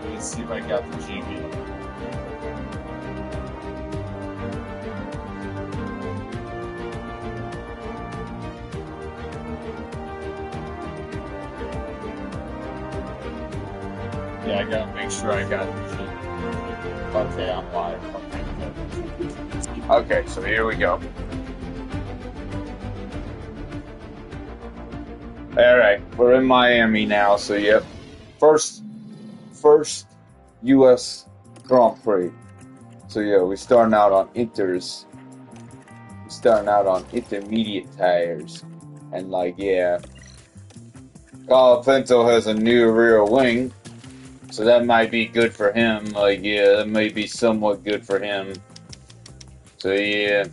Let's see if I got the GB. Yeah, I gotta make sure I got the GB. Okay, I'm live. Okay, so here we go. Alright, we're in Miami now, so yep. First US Grand Prix. So yeah, we're starting out on Inters. We're starting out on intermediate tires. And like, yeah. Colapinto has a new rear wing. So that might be good for him. Like, yeah, that may be somewhat good for him. So yeah.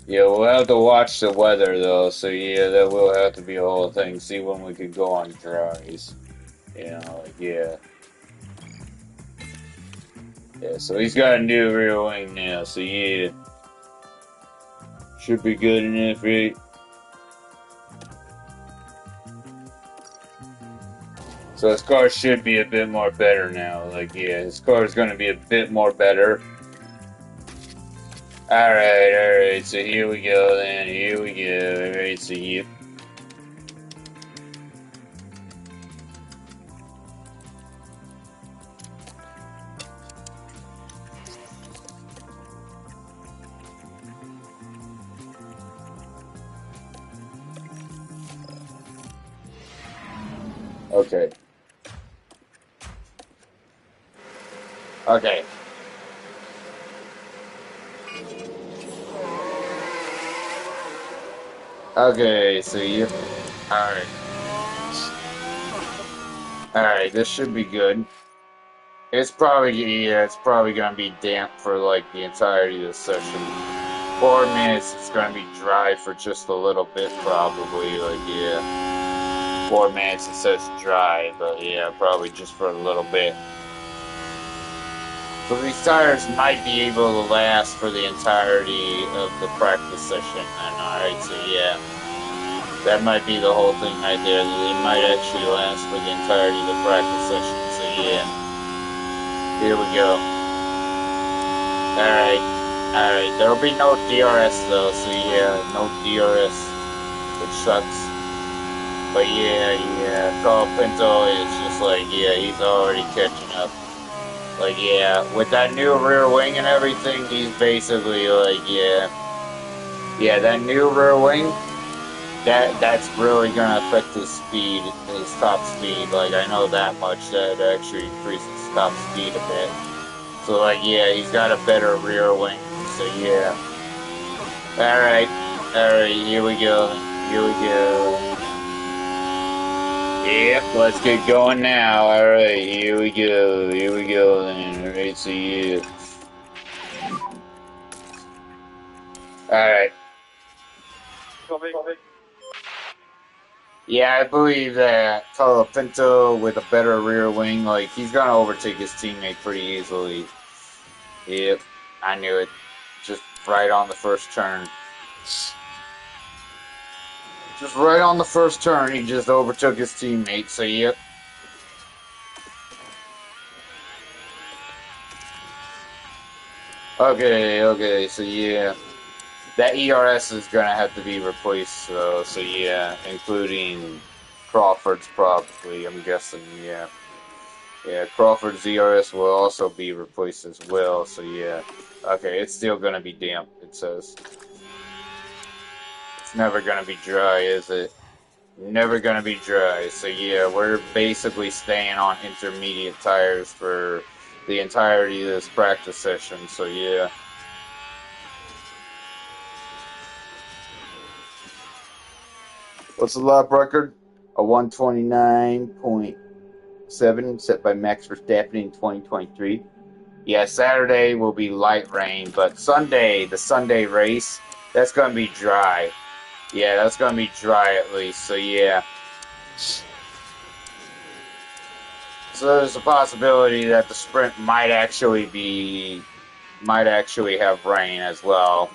Yeah, we'll have to watch the weather though. So yeah, that will have to be a whole thing. See when we could go on dries. You know, like, yeah. Yeah, so he's got a new rear wing now, so yeah. Should be good enough, right? So his car should be a bit more better now. Like, yeah, his car is going to be a bit more better. Alright, so here we go then. Here we go. Alright, so you. Okay. Okay. Okay, so you. Alright. Alright, this should be good. It's probably, yeah, it's probably gonna be damp for like the entirety of the session. 4 minutes, it's gonna be dry for just a little bit, probably. Like, yeah. 4 minutes, it says dry, but yeah, probably just for a little bit. So these tires might be able to last for the entirety of the practice session. And alright, so yeah. That might be the whole thing right there. That it might actually last for the entirety of the practice session. So yeah. Here we go. Alright. Alright. There'll be no DRS though. So yeah, no DRS. Which sucks. But yeah, Colapinto is just like, yeah, he's already catching up. Like, yeah, with that new rear wing and everything, he's basically like, yeah. Yeah, that new rear wing, that's really gonna affect his speed, his top speed. Like, I know that much. That actually increases his top speed a bit. So like, yeah, he's got a better rear wing. So yeah. Alright. Alright, here we go. Here we go. Yep, let's get going now. Alright, here we go. Here we go then. Alright, so yeah. Alright. Yeah, I believe that Colapinto with a better rear wing, like, he's gonna overtake his teammate pretty easily. Yep, I knew it. Just right on the first turn. Just right on the first turn, he just overtook his teammate, so yep. Okay, so yeah. That ERS is gonna have to be replaced, though, so yeah, including Crawford's probably, I'm guessing, yeah. Yeah, Crawford's ERS will also be replaced as well, so yeah. Okay, it's still gonna be damp, it says. It's never gonna be dry, is it? Never gonna be dry, so yeah, we're basically staying on intermediate tires for the entirety of this practice session, so yeah. What's the lap record? A 129.7 set by Max Verstappen in 2023. Yeah, Saturday will be light rain, but Sunday, the Sunday race, that's going to be dry. Yeah, that's going to be dry at least, so yeah. So there's a possibility that the sprint might actually have rain as well.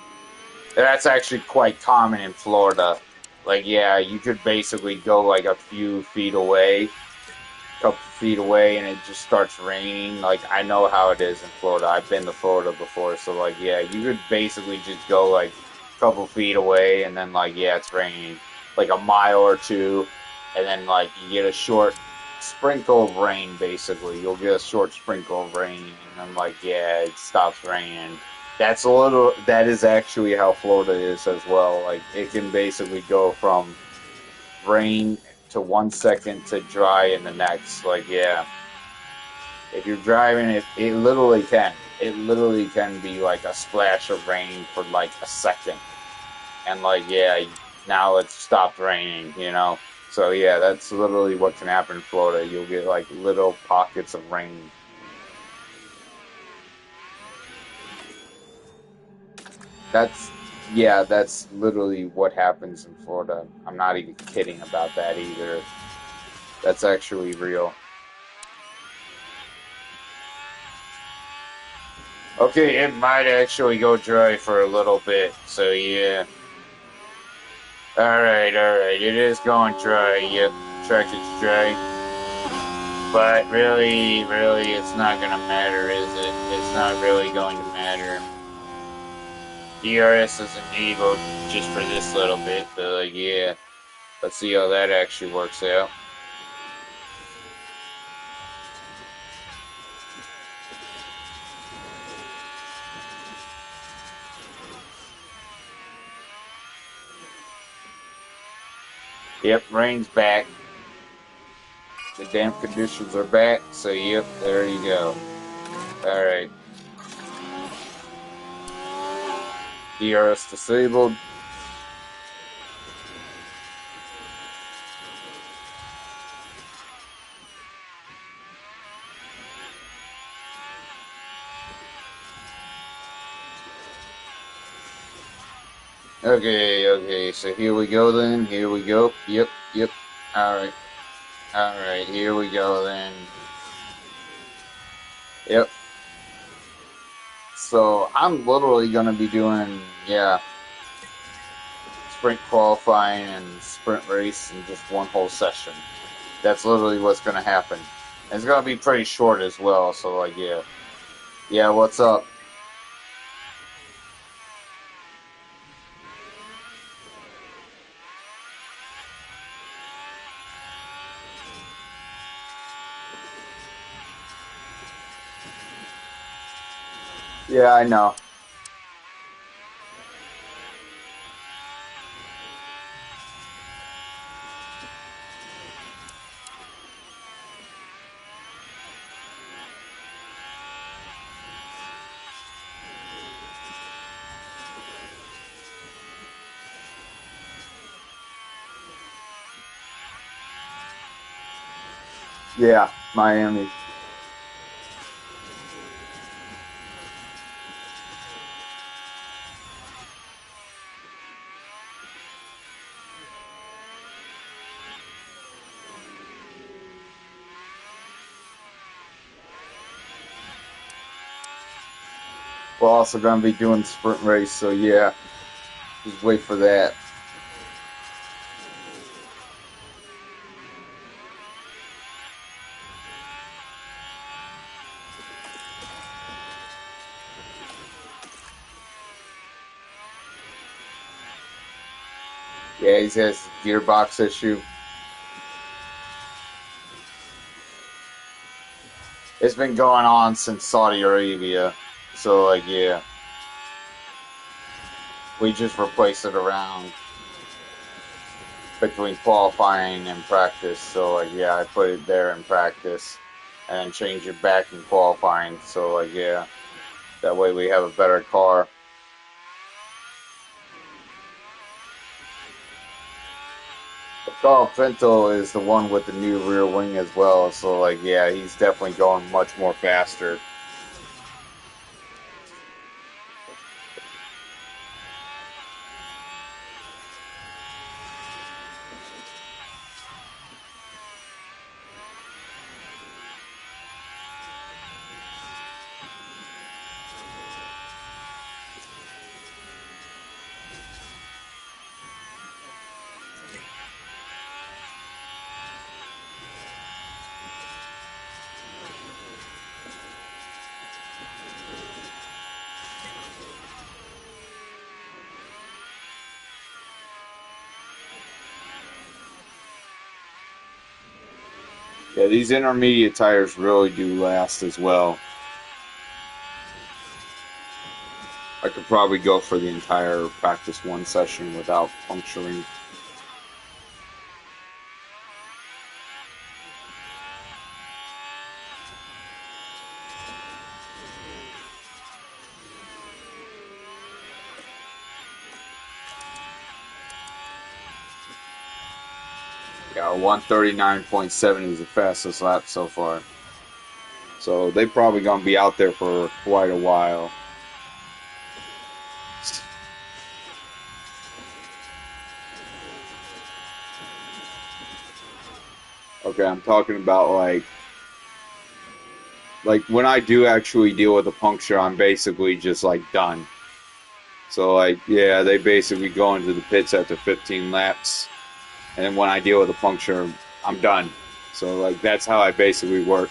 That's actually quite common in Florida. Like, yeah, you could basically go like a few feet away, couple feet away, and it just starts raining. Like, I know how it is in Florida. I've been to Florida before, so like, yeah, you could basically just go like a couple feet away, and then like, yeah, it's raining like a mile or two, and then like you get a short sprinkle of rain. Basically, you'll get a short sprinkle of rain, and then like, yeah, it stops raining. That's a little. That is actually how Florida is as well. Like, it can basically go from rain to 1 second to dry in the next. Like, yeah, if you're driving, it literally can. It literally can be like a splash of rain for like a second, and like, yeah, now it's stopped raining. So yeah, that's literally what can happen in Florida. You'll get like little pockets of rain. That's Yeah, that's literally what happens in Florida. I'm not even kidding about that either. That's actually real. Okay, it might actually go dry for a little bit. So yeah. All right. It is going dry. Yep, track is dry. But really, it's not gonna matter, is it? It's not really going to matter. DRS doesn't need vote just for this little bit, but like, yeah. Let's see how that actually works out. Yep, rain's back. The damp conditions are back. So yep, there you go. All right, DRS disabled. Okay, so here we go then. Here we go. Yep. Alright, alright, here we go then. Yep. So I'm literally gonna be doing, yeah, sprint qualifying and sprint race in just one whole session. That's literally what's gonna happen. And it's gonna be pretty short as well, so like, yeah. Yeah, what's up? Yeah, I know. Yeah, Miami. We're also gonna be doing sprint race, so yeah, just wait for that. Yeah, he has a gearbox issue. It's been going on since Saudi Arabia. So like, yeah, we just replaced it around between qualifying and practice. So like, yeah, I put it there in practice and then change it back in qualifying. So like, yeah, that way we have a better car. Carl Pinto is the one with the new rear wing as well. So like, yeah, he's definitely going much more faster. Yeah, these intermediate tires really do last as well. I could probably go for the entire practice one session without puncturing. Yeah, 139.7 is the fastest lap so far. So they probably gonna be out there for quite a while. Okay, I'm talking about like when I do actually deal with a puncture, I'm basically just like done. So like yeah, they basically go into the pits after 15 laps, and then when I deal with a puncture, I'm done. So like that's how I basically work.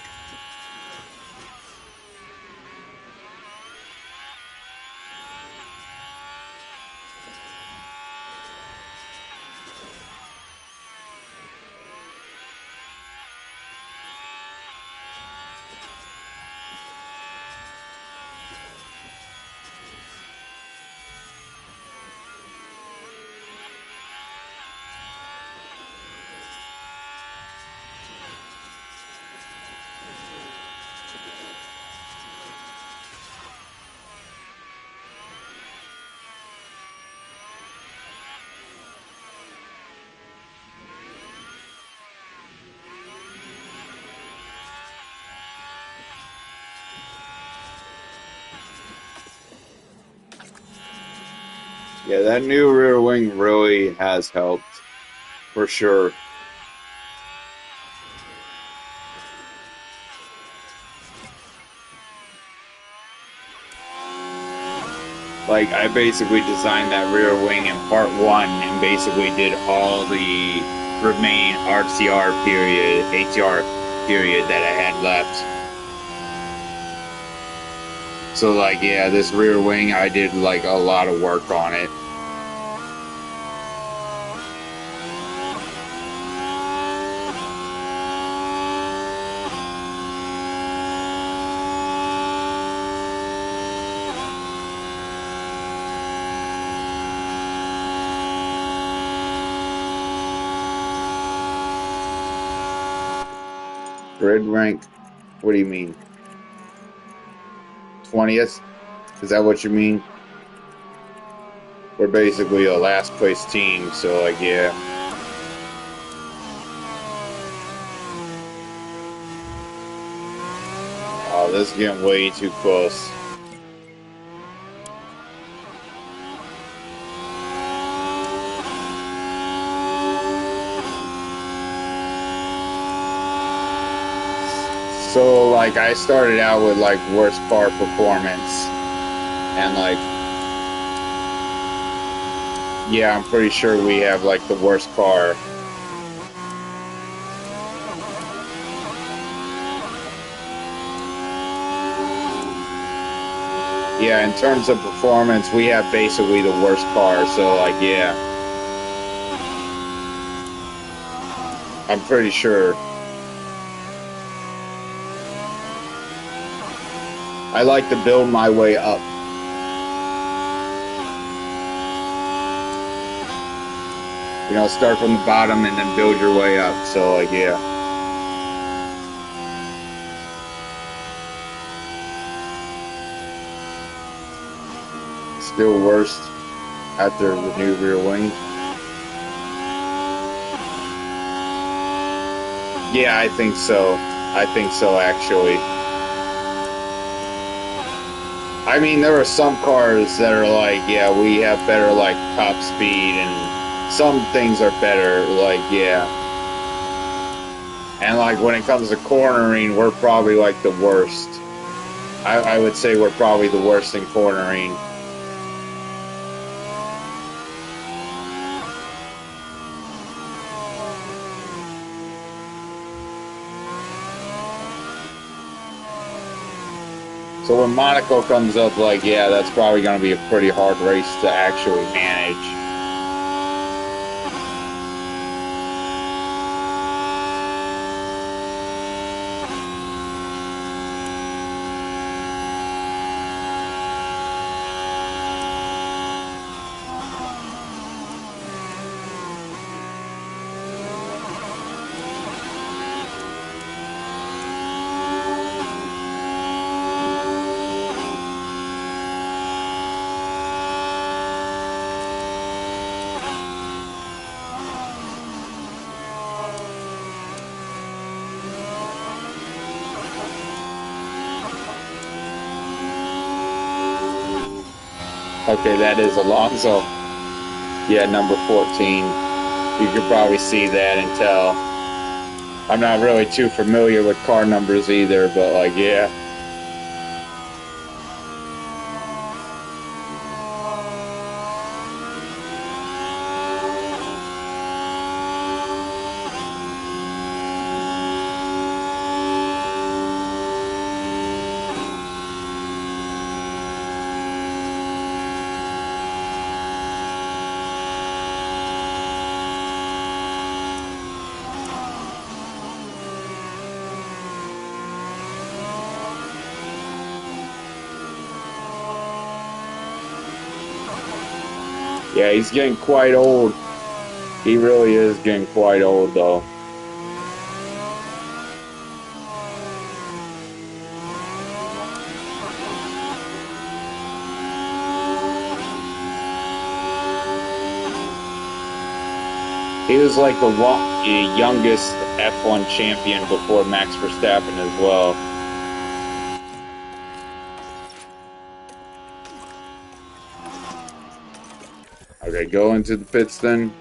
Yeah, that new rear wing really has helped for sure. Like I basically designed that rear wing in part one and basically did all the remaining RCR period, ATR period that I had left. So like yeah, this rear wing I did like a lot of work on it. Grid rank? What do you mean? 20th? Is that what you mean? We're basically a last place team, so like yeah. Oh, this is getting way too close. So like I started out with like worst car performance and like yeah, I'm pretty sure we have like the worst car. Yeah, in terms of performance, we have basically the worst car, so like yeah. I'm pretty sure. I like to build my way up. You know, start from the bottom and then build your way up. So like yeah. Still worst after the new rear wing. Yeah, I think so. I think so actually. I mean, there are some cars that are like, yeah, we have better like top speed, and some things are better, like yeah. And like when it comes to cornering, we're probably like the worst. I would say we're probably the worst in cornering. So when Monaco comes up, like yeah, that's probably going to be a pretty hard race to actually manage. Okay, that is Alonso. Yeah, number 14. You could probably see that and tell. I'm not really too familiar with car numbers either, but like, yeah. Yeah, he's getting quite old. He really is getting quite old, though. He was like the youngest F1 champion before Max Verstappen as well. Okay, go into the pits then.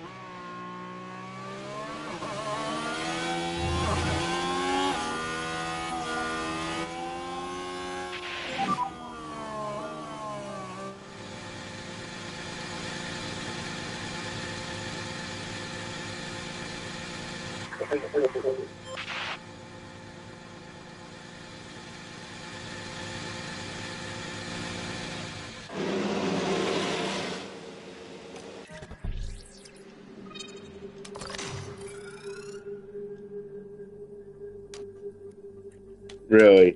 Really,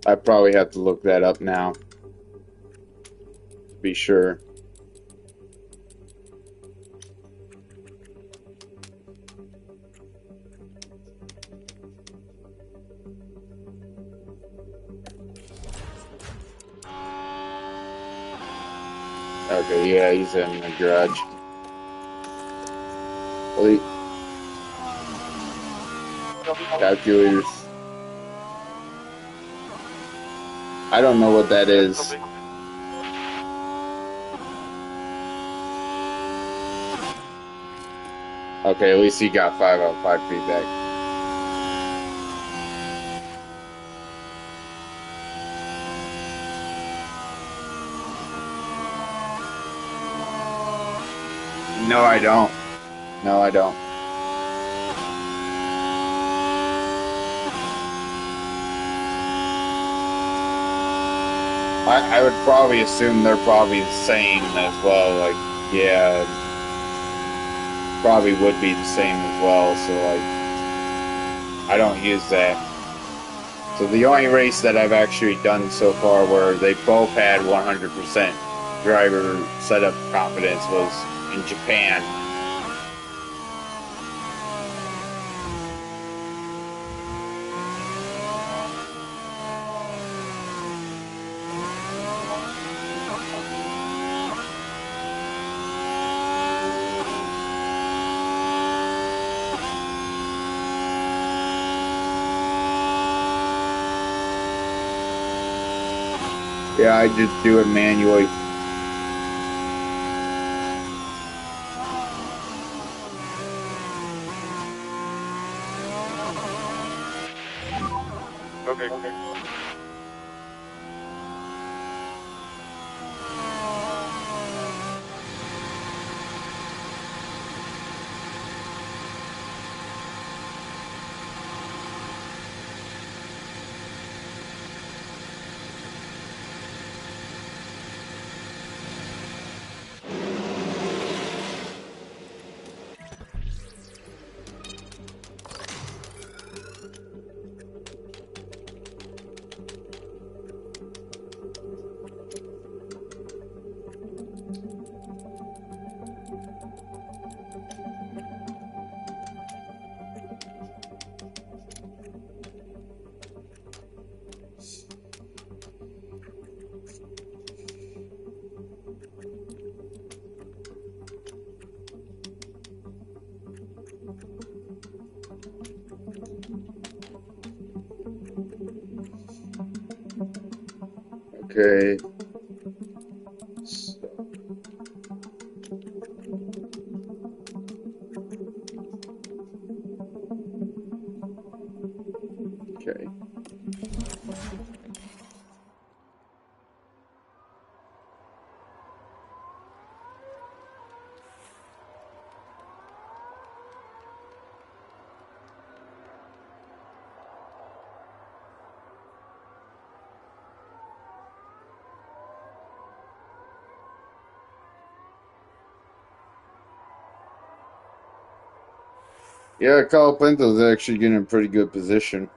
I probably have to look that up now to be sure. Okay, yeah, he's in the garage. Well, calculators. I don't know what that is. Okay, at least he got 5 out of 5 feedback. No, I don't. No, I don't. I would probably assume they're probably the same as well. Like, yeah, probably would be the same as well. So, like, I don't use that. So the only race that I've actually done so far where they both had 100% driver setup confidence was in Japan. Yeah, I just do it manually. Okay. Yeah, Colapinto's actually getting in pretty good position.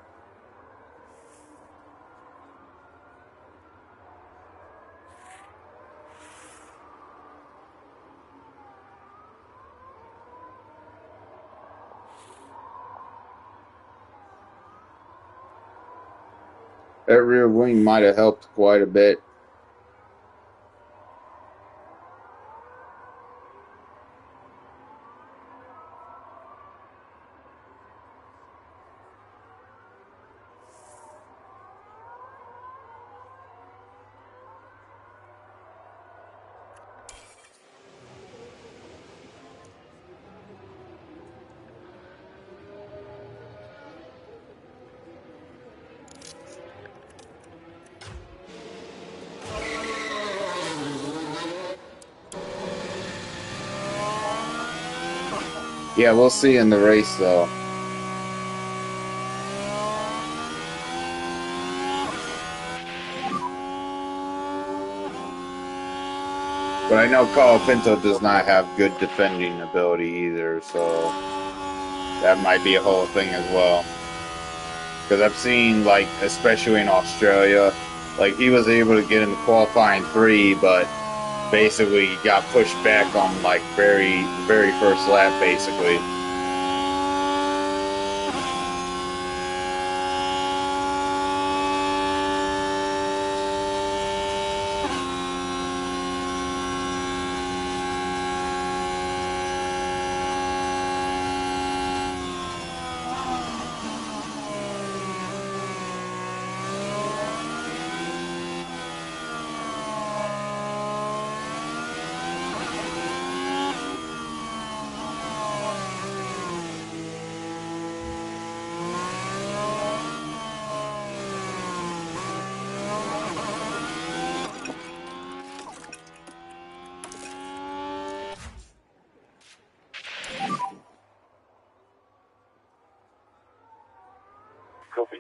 That rear wing might have helped quite a bit. Yeah, we'll see in the race, though. But I know Colapinto does not have good defending ability either, so that might be a whole thing as well. Because I've seen, like, especially in Australia, like, he was able to get in the qualifying three, but basically got pushed back on, like, very first lap, basically. Copy.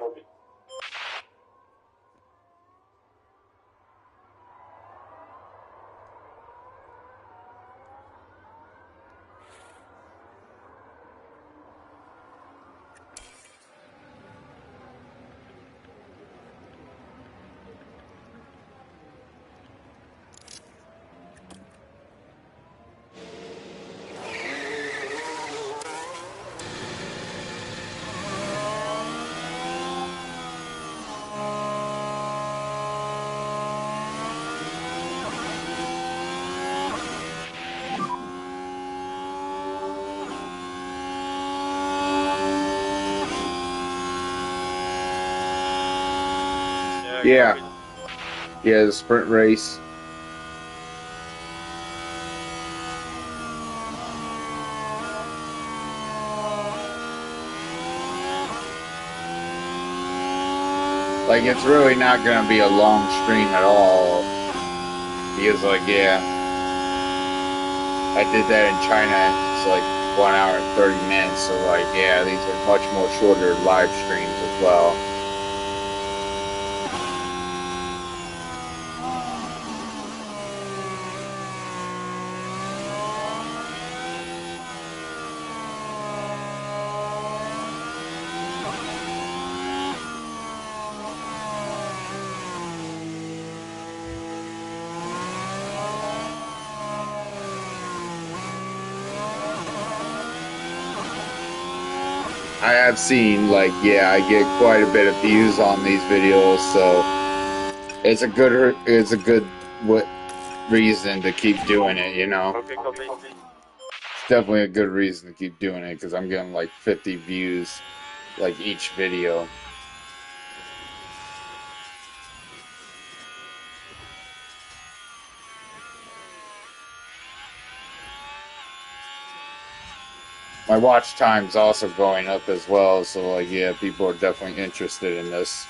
Yeah. Yeah, the sprint race. Like, it's really not going to be a long stream at all. Because, like, yeah, I did that in China. It's like 1 hour and 30 minutes. So, like, yeah, these are much more shorter live streams as well. I have seen, like, yeah, I get quite a bit of views on these videos, so it's a good what reason to keep doing it, you know. Okay, copy. It's definitely a good reason to keep doing it because I'm getting like 50 views, like each video. My watch time's also going up as well, so like, yeah, people are definitely interested in this.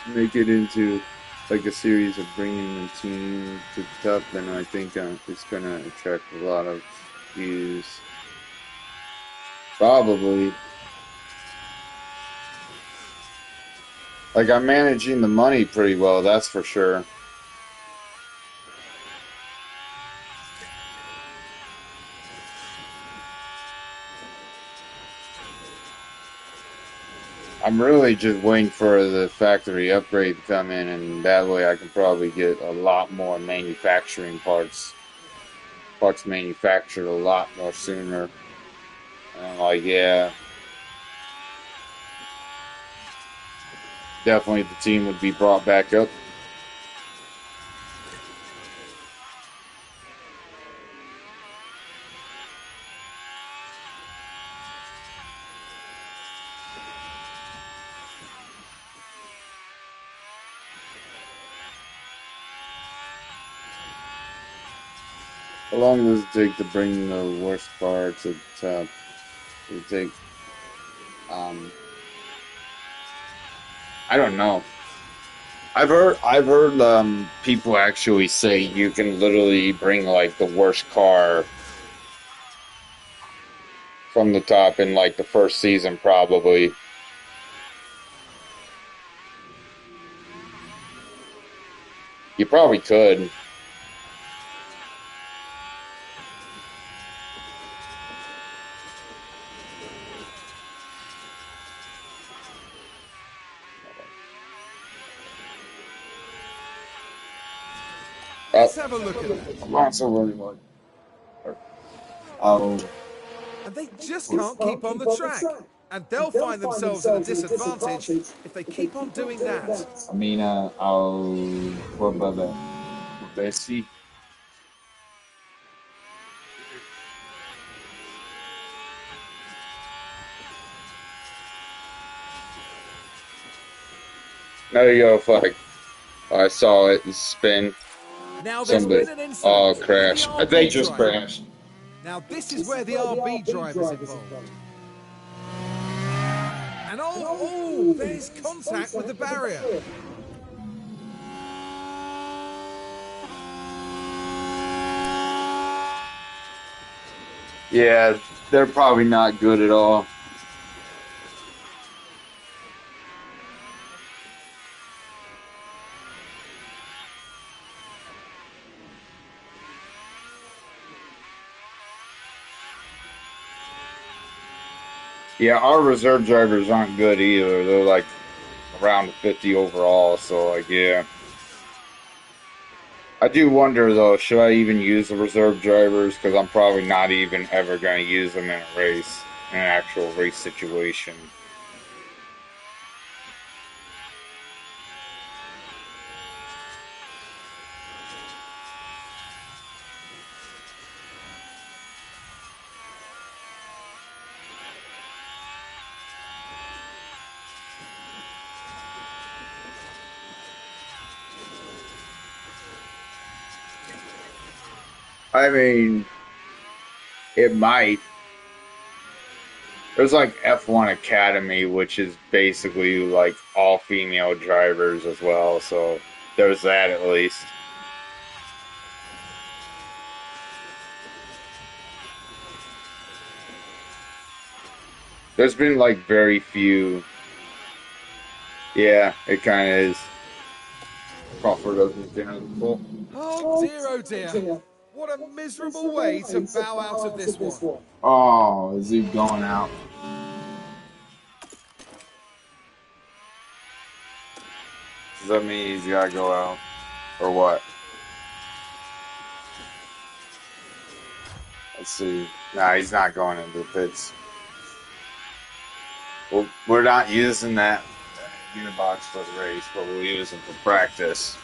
make it into like a series of bringing the team to the top, then I think it's gonna attract a lot of views. Probably. Like I'm managing the money pretty well, that's for sure. I'm really just waiting for the factory upgrade to come in, and that way I can probably get a lot more manufacturing parts manufactured a lot more sooner. And I'm like, yeah, definitely the team would be brought back up. How long does it take to bring the worst car to the top? It take, um, I don't know. I've heard people actually say you can literally bring like the worst car from the top in like the first season probably. You probably could. Oh, Let's have a look at that. I'm also really like, oh, And they just can't keep on the track. And they'll find themselves at a disadvantage if they keep on doing that. I mean, what about that? Bessie? There you go, fuck. I saw it spin. Now there's Somebody, been an oh, incident with the crash. I think RB just driver. crashed. Now this is where the RB driver's involved. And there's contact with the barrier. Yeah, they're probably not good at all. Yeah, our reserve drivers aren't good either. They're like around 50 overall, so like, yeah. I do wonder though, should I even use the reserve drivers? Because I'm probably not even ever going to use them in a race, in an actual race situation. I mean, it might. There's like F1 Academy, which is basically like all female drivers as well, so there's that at least. There's been like very few. Yeah, it kind of is. Crawford doesn't dinner the full. Oh dear, oh dear. What a miserable way to bow out of this one. Oh, is he going out? Does that mean he's gotta go out? Or what? Let's see. Nah, he's not going into the pits. Well, we're not using that Unibox for the race, but we'll use it for practice.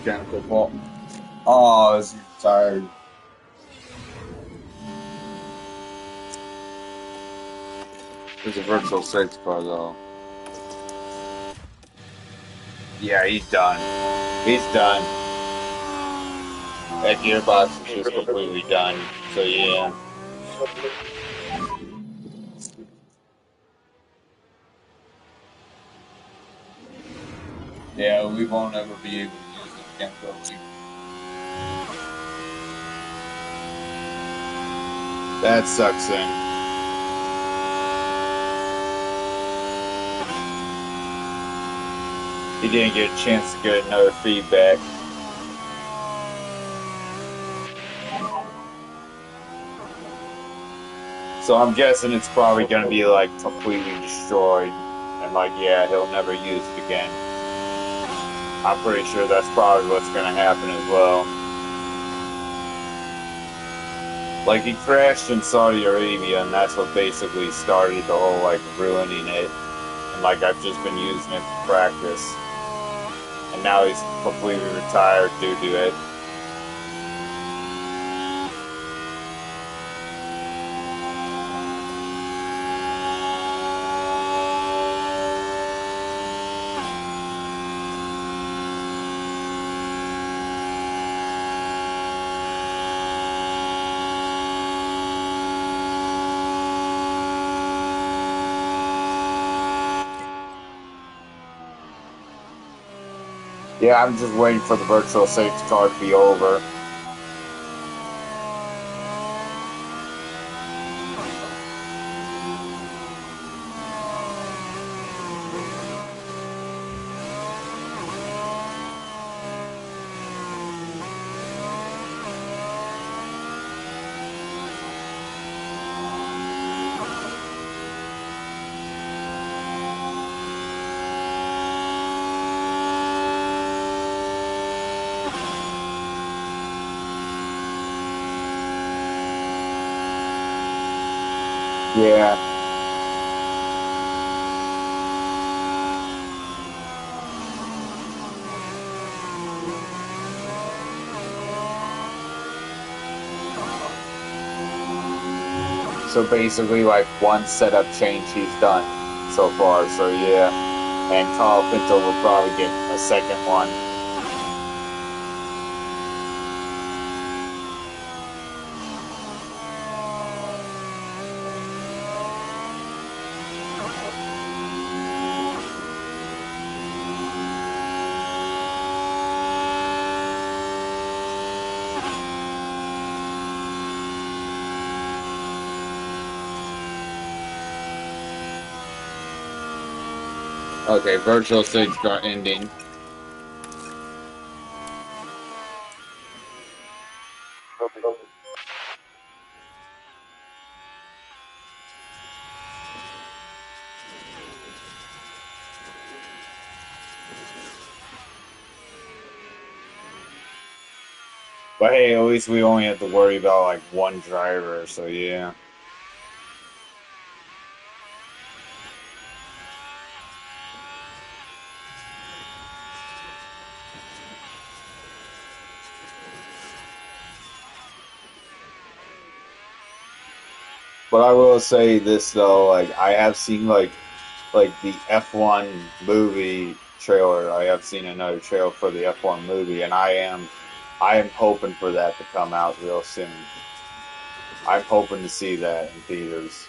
Mechanical fault. Oh, is he tired? There's a virtual safety car though. Yeah, he's done. He's done. That gearbox is just completely done. So yeah. Yeah, we won't ever be able to use it again, probably. That sucks then. He didn't get a chance to get another feedback. So I'm guessing it's probably going to be like completely destroyed. And like, yeah, he'll never use it again. I'm pretty sure that's probably what's going to happen as well. Like, he crashed in Saudi Arabia, and that's what basically started the whole, like, ruining it. And, like, I've just been using it for practice. And now he's completely retired due to it. Yeah, I'm just waiting for the virtual safety car to be over. Yeah. So basically, like, one setup change he's done so far. So yeah. And Colapinto will probably get a second one. Okay, virtual safety car ending. But hey, at least we only have to worry about like one driver, so yeah. But I will say this though, like I have seen like the F1 movie trailer. I have seen another trailer for the F1 movie, and I am hoping for that to come out real soon. I'm hoping to see that in theaters.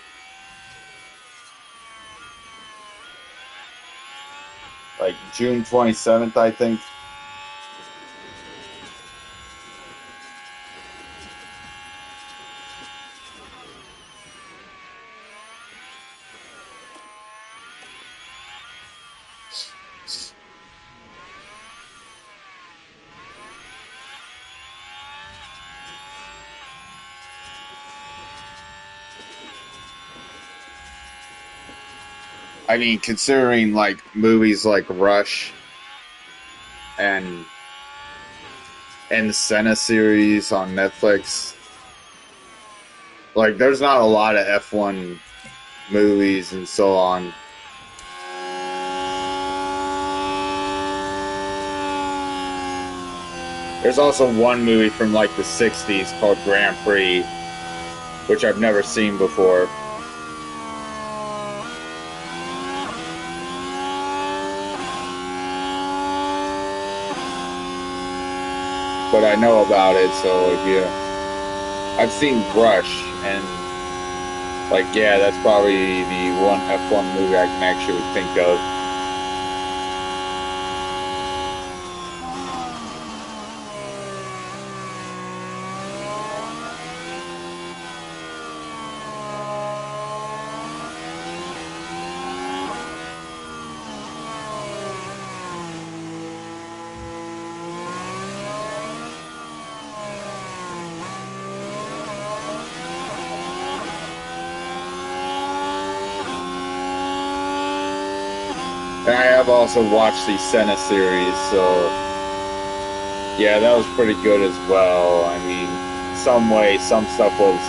Like June 27th, I think. I mean, considering like movies like Rush and the Senna series on Netflix, like there's not a lot of F1 movies and so on. There's also one movie from like the 60s called Grand Prix, which I've never seen before. but I know about it, so like, yeah. I've seen Rush, and like, yeah, that's probably the one F1 movie I can actually think of. And I have also watched the Senna series, so yeah, that was pretty good as well. I mean, some way, some stuff was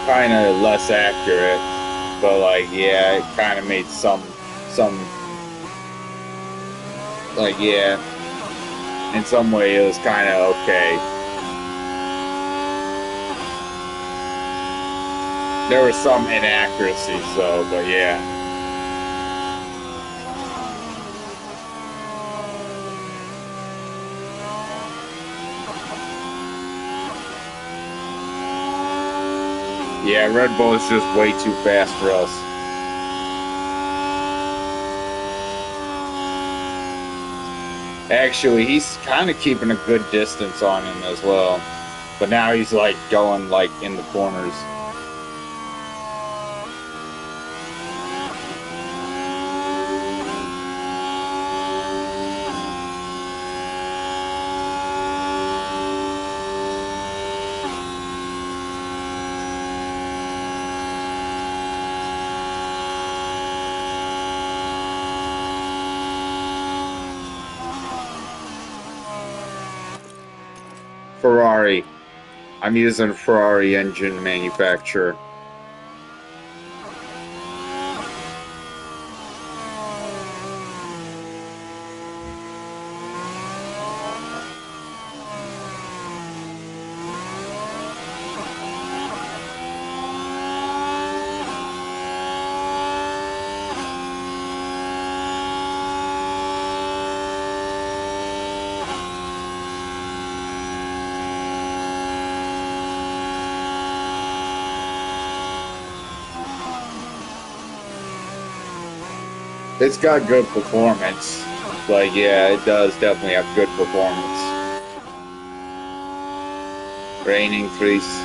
kind of less accurate, but like, yeah, it kind of made some, like, yeah, in some way it was kind of okay. There was some inaccuracies, so, but yeah. Yeah, Red Bull is just way too fast for us. Actually, he's kind of keeping a good distance on him as well. But now he's like going like in the corners. Ferrari. I'm using Ferrari engine manufacturer. It's got good performance. Like, yeah, it does definitely have good performance. Rain increase.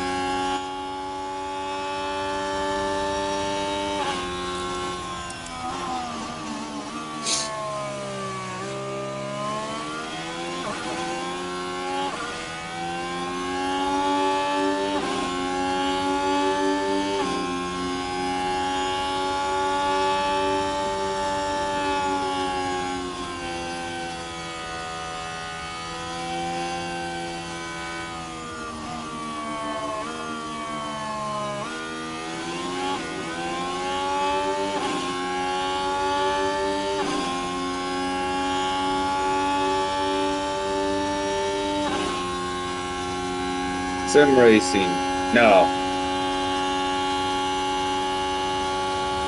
Sim racing. No.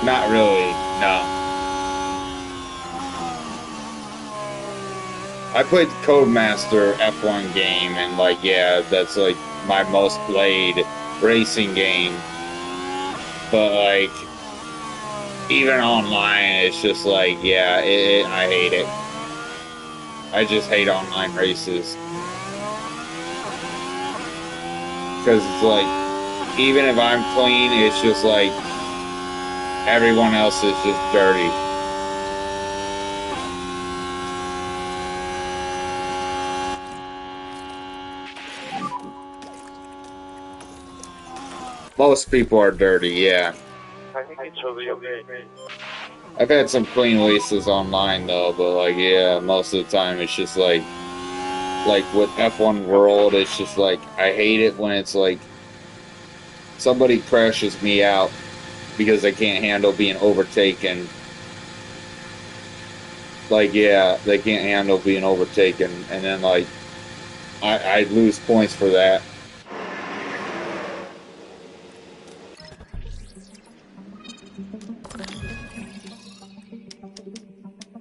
Not really. No. I played the Codemaster F1 game, and like, yeah, that's like my most played racing game. But like, even online, it's just like, yeah, I hate it. I just hate online races. Because it's like, even if I'm clean, it's just like, everyone else is just dirty. Most people are dirty, yeah. I think it's totally okay. I've had some clean races online though, but like, yeah, most of the time it's just like with F1 World, it's just like, I hate it when it's like, somebody crashes me out because they can't handle being overtaken. Like, yeah, they can't handle being overtaken, and then like, I lose points for that.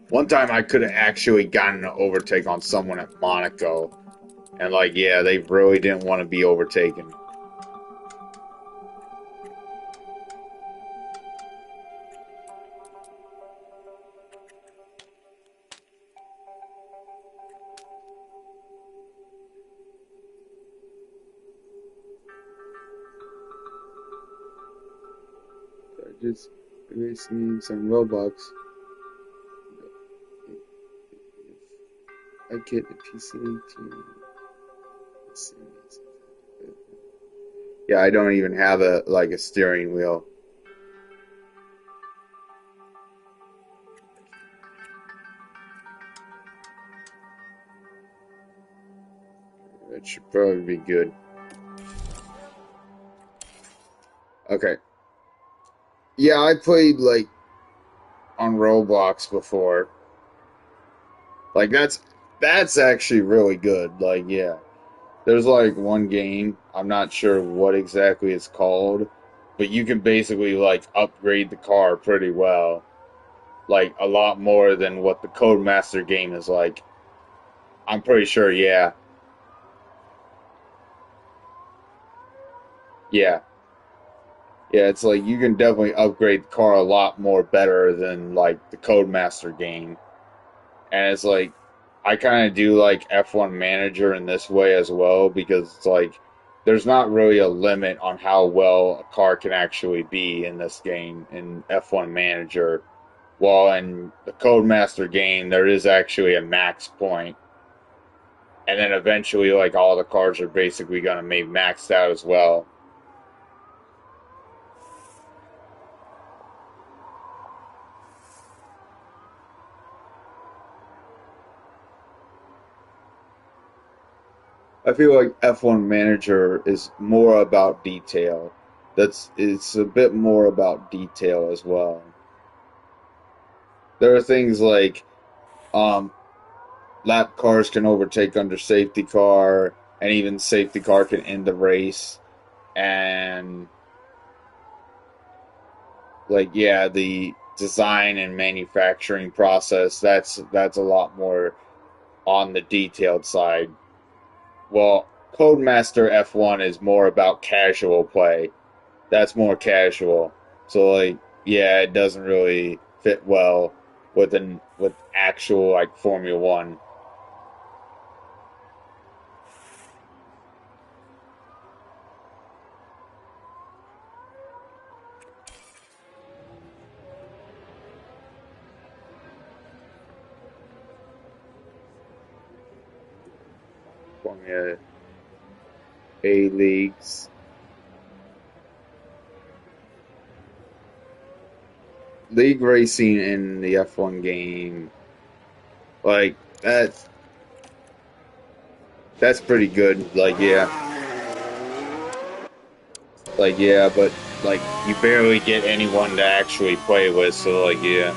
One time I could have actually gotten an overtake on someone at Monaco, And like, yeah, they really didn't want to be overtaken. Just racing some Robux. I get the PC team. Yeah, I don't even have a steering wheel. That should probably be good. Okay. Yeah, I played like on Roblox before. Like that's actually really good. Like, yeah. There's like one game, I'm not sure what exactly it's called, but you can basically like upgrade the car pretty well. Like a lot more than what the Codemaster game is like. I'm pretty sure, yeah. Yeah. Yeah, it's like you can definitely upgrade the car a lot more better than like the Codemaster game. And it's like I kind of do like F1 Manager in this way as well because it's like there's not really a limit on how well a car can actually be in this game in F1 Manager. While in the Codemaster game, there is actually a max point, and then eventually, like all the cars are basically gonna be maxed out as well. I feel like F1 Manager is more about detail. It's a bit more about detail as well. There are things like um, lap cars can overtake under safety car, and even safety car can end the race. And like, yeah, the design and manufacturing process that's a lot more on the detailed side. Well, Codemaster F1 is more about casual play. That's more casual. So like, yeah, it doesn't really fit well with actual like Formula One. Formula A leagues. League racing in the F1 game, like that's pretty good. Like yeah, but like you barely get anyone to actually play with. So like yeah,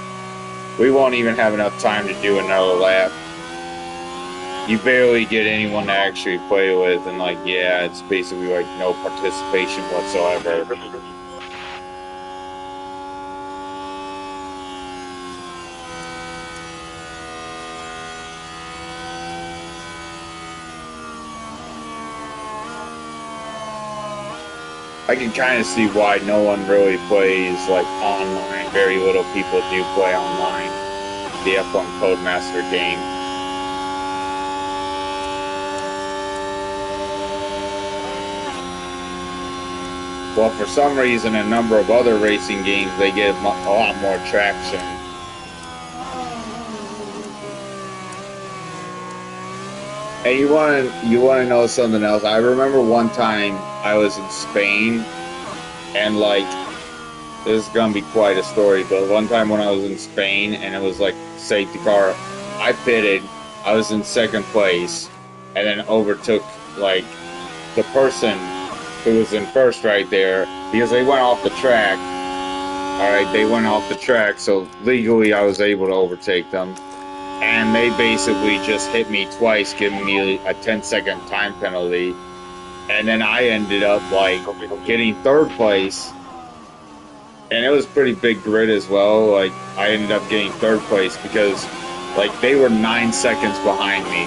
we won't even have enough time to do another lap. You barely get anyone to actually play with, and like yeah, it's basically like no participation whatsoever. I can kind of see why no one really plays like online. Very little people do play online. The F1 Codemaster game. Well, for some reason, a number of other racing games they get a lot more traction. And you want to know something else? I remember one time I was in Spain, and like this is gonna be quite a story. But one time when I was in Spain, and it was like safety car, I pitted. I was in second place, and then overtook like the person who was in first right there because they went off the track. All right, they went off the track, so legally I was able to overtake them. And they basically just hit me twice, giving me a 10-second time penalty. And then I ended up like getting third place. And it was pretty big grid as well. Like I ended up getting third place because like they were 9 seconds behind me.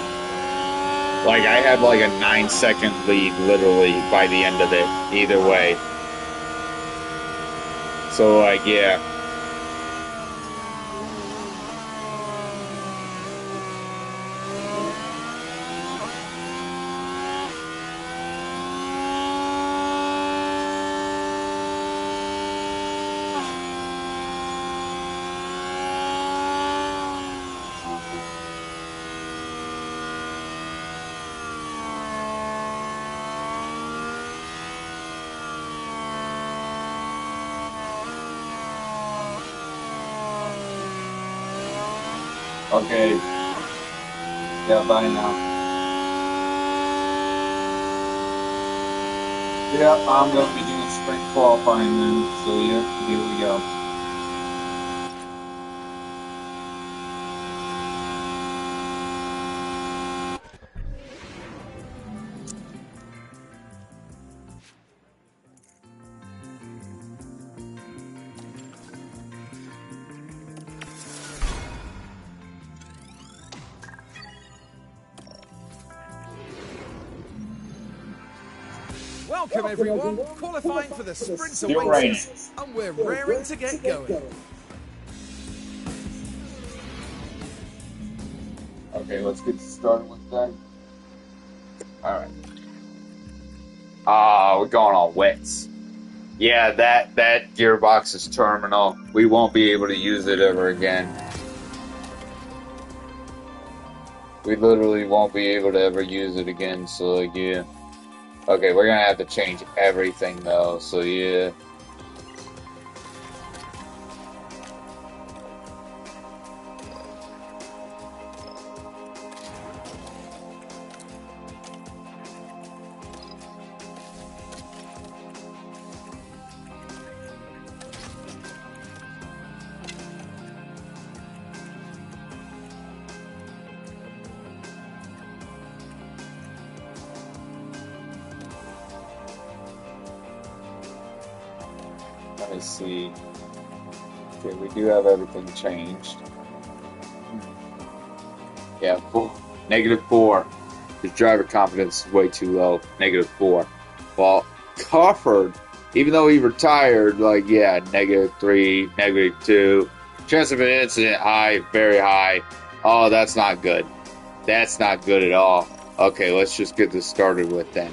Like, I had like a 9-second lead, literally, by the end of it, either way. So, like, yeah. Okay. Yeah, bye now. Yeah, I'm gonna be doing sprint qualifying then. So yeah, here we go. Welcome everyone, qualifying for the sprint Still awaits raining. us, and we're raring to get going. Okay, let's get started with that. Alright. We're going on wets. Yeah, that gearbox is terminal. We won't be able to use it ever again. We literally won't be able to ever use it again, so like, yeah. Okay, we're gonna have to change everything though, so yeah. Let me see. Okay, we do have everything changed. Yeah, -4. His driver confidence is way too low. -4. Well, Crawford, even though he retired, like, yeah, -3, -2. Chance of an incident, high, very high. Oh, that's not good. That's not good at all. Okay, let's just get this started with then.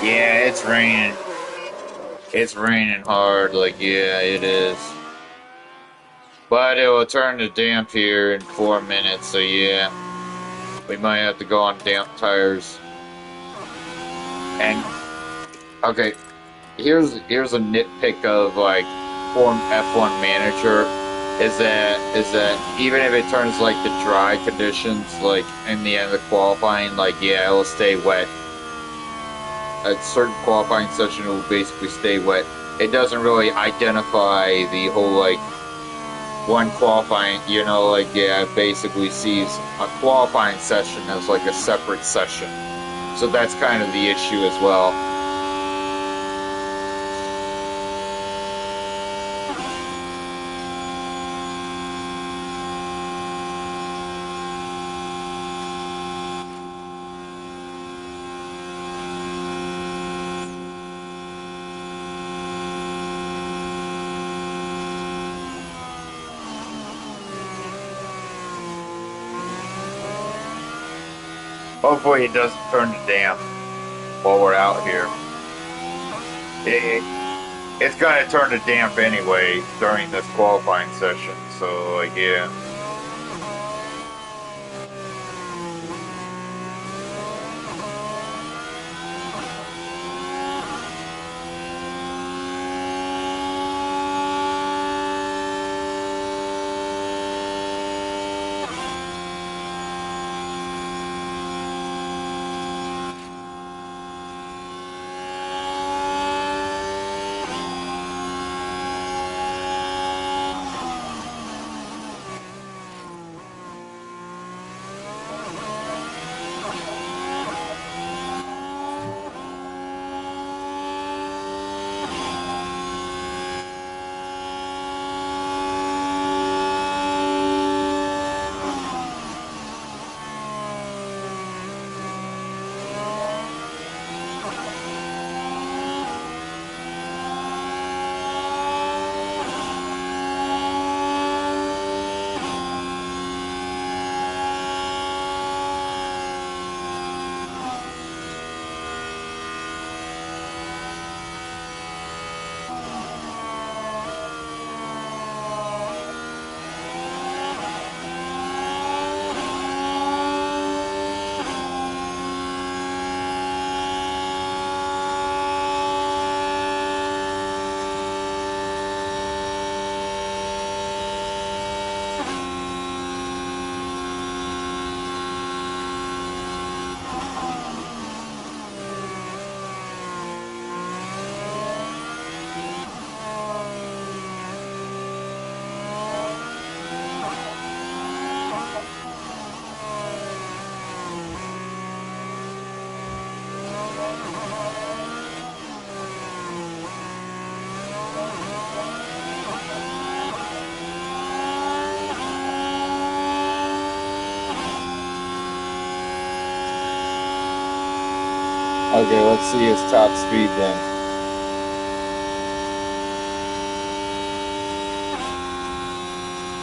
Yeah, it's raining. It's raining hard, like, yeah, it is. But it will turn to damp here in 4 minutes, so yeah. We might have to go on damp tires. And, okay, here's a nitpick of, like, Form F1 Manager, is that even if it turns, like, the dry conditions, like, in the end of the qualifying, like, yeah, it'll stay wet. A certain qualifying session will basically stay wet. It doesn't really identify the whole, like, one qualifying, you know, like, yeah, it basically sees a qualifying session as, like, a separate session. So that's kind of the issue as well. Hopefully it doesn't turn to damp while we're out here. It's gonna turn to damp anyway during this qualifying session, so like, yeah. Okay, let's see his top speed then.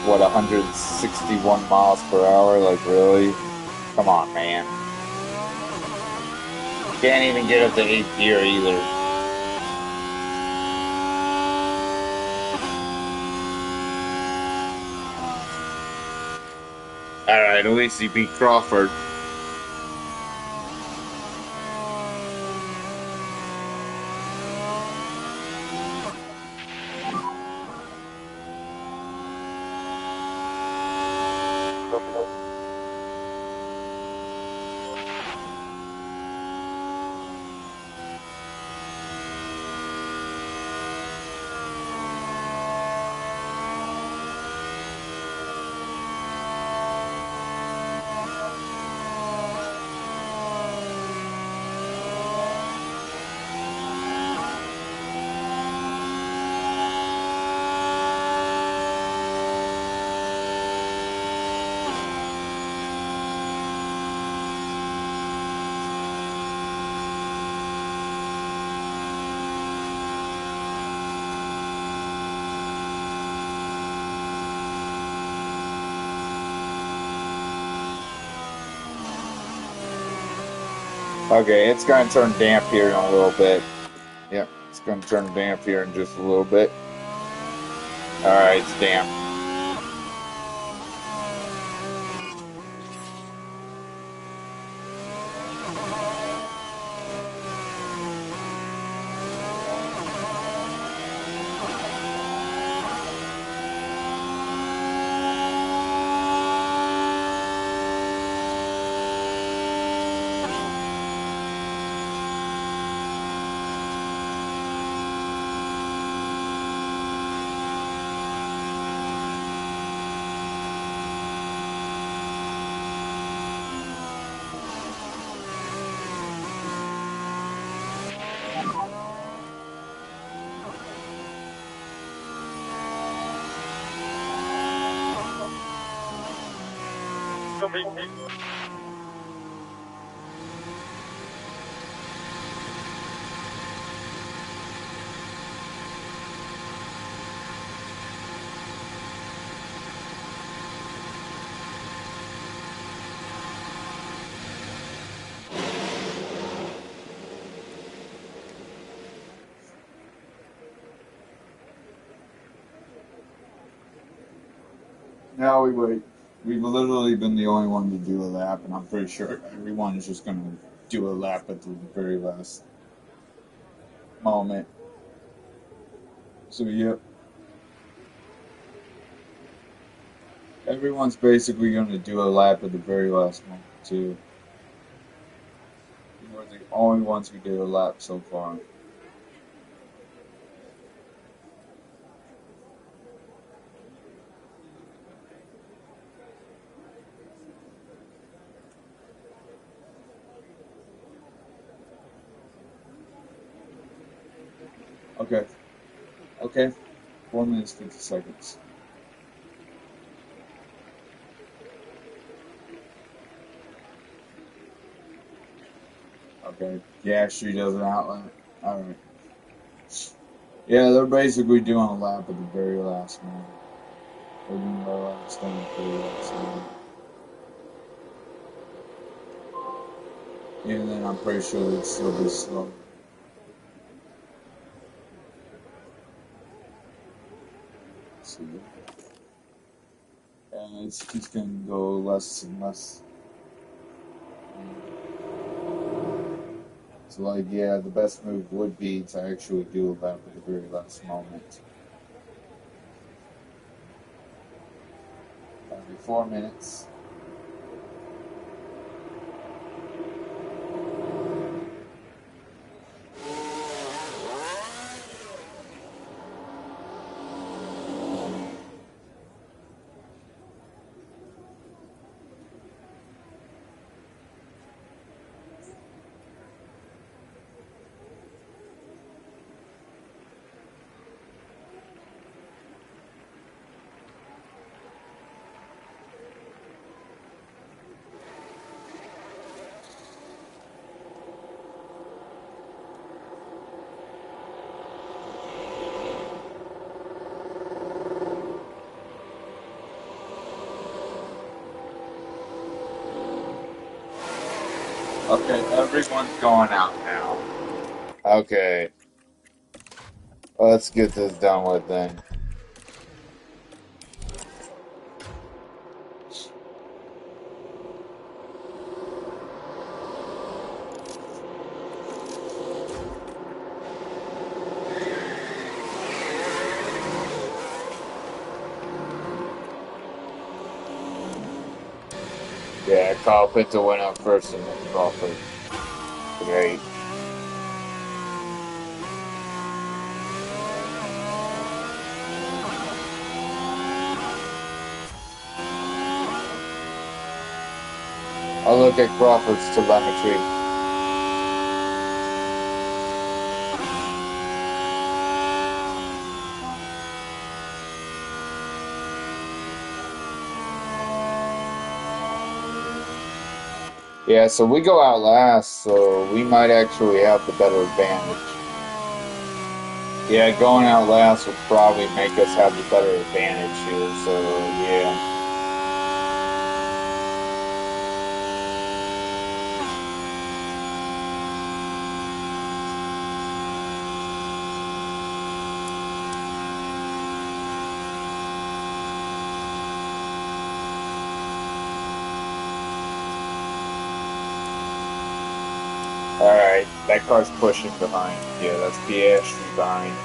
What, 161 miles per hour? Like, really? Come on, man. Can't even get up to 8th gear either. Alright, at least he beat Crawford. Copy. Okay, it's going to turn damp here in a little bit. Yep, it's going to turn damp here in just a little bit. Alright, it's damp. Copy. Now we wait. We've literally been the only one to do a lap, and I'm pretty sure everyone is just going to do a lap at the very last moment. So, yep. Everyone's basically going to do a lap at the very last moment, too. We're the only ones who did a lap so far. Okay. Okay. 4 minutes, 50 seconds. Okay. Yeah, she does an outlet. Alright. Yeah, they're basically doing a lap at the very last moment. They're doing their last thing at the very last moment. Even then, I'm pretty sure they'd still be slow. Let's see. And it's just gonna go less and less. So, like, yeah, the best move would be to actually do a lap at the very last moment. Every 4 minutes. Okay, everyone's going out now. Okay. Let's get this done with then. Yeah, Kyle Pinto went up first and then Crawford. Great. I'll look at Crawford's telemetry. Yeah, so we go out last, so we might actually have the better advantage. Yeah, going out last would probably make us have the better advantage here, so yeah. Alright, that car's pushing behind. Yeah, that's Piastri behind.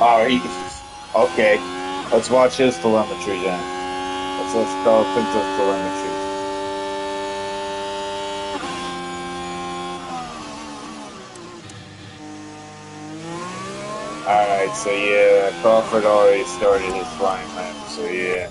Oh, okay. Let's watch his telemetry then. Let's go Pinto's telemetry. Alright, so yeah, Crawford already started his flying lap, so yeah.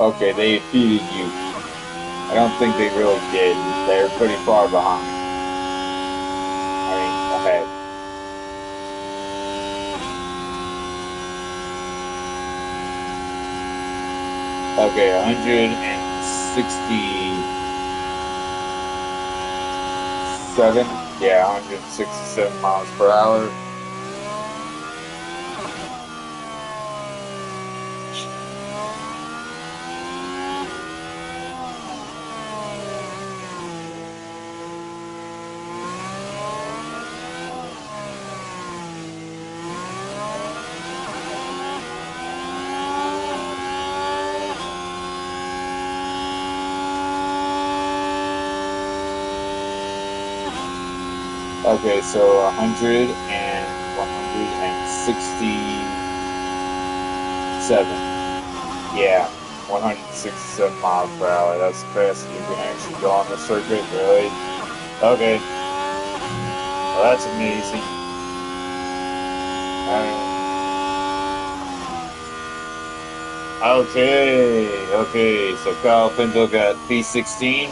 Okay, they defeated you. I don't think they really did. They're pretty far behind. I mean, ahead. Okay, 167. Yeah, 167 miles per hour. Okay, so 100 and 167. Yeah, 167 miles per hour. That's the fastest you can actually go on the circuit, really. Okay, well, that's amazing. Okay, so Kyle Pinto got P16.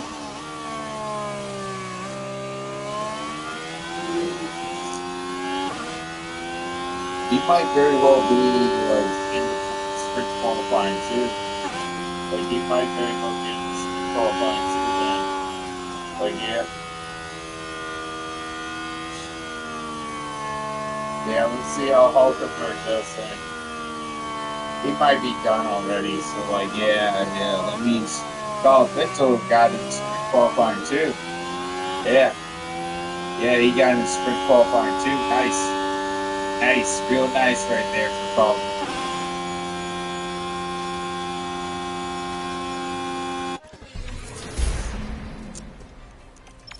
He might very well be like in the sprint qualifying too. Like he might very well be in the sprint qualifying too then. Like yeah. Yeah, let's see how Hulkenberg does then. He might be done already, so like yeah, that means Kyle Pinto got in sprint qualifying too. Yeah. Yeah, he got in sprint qualifying too. Nice. Nice, real nice right there for Paul.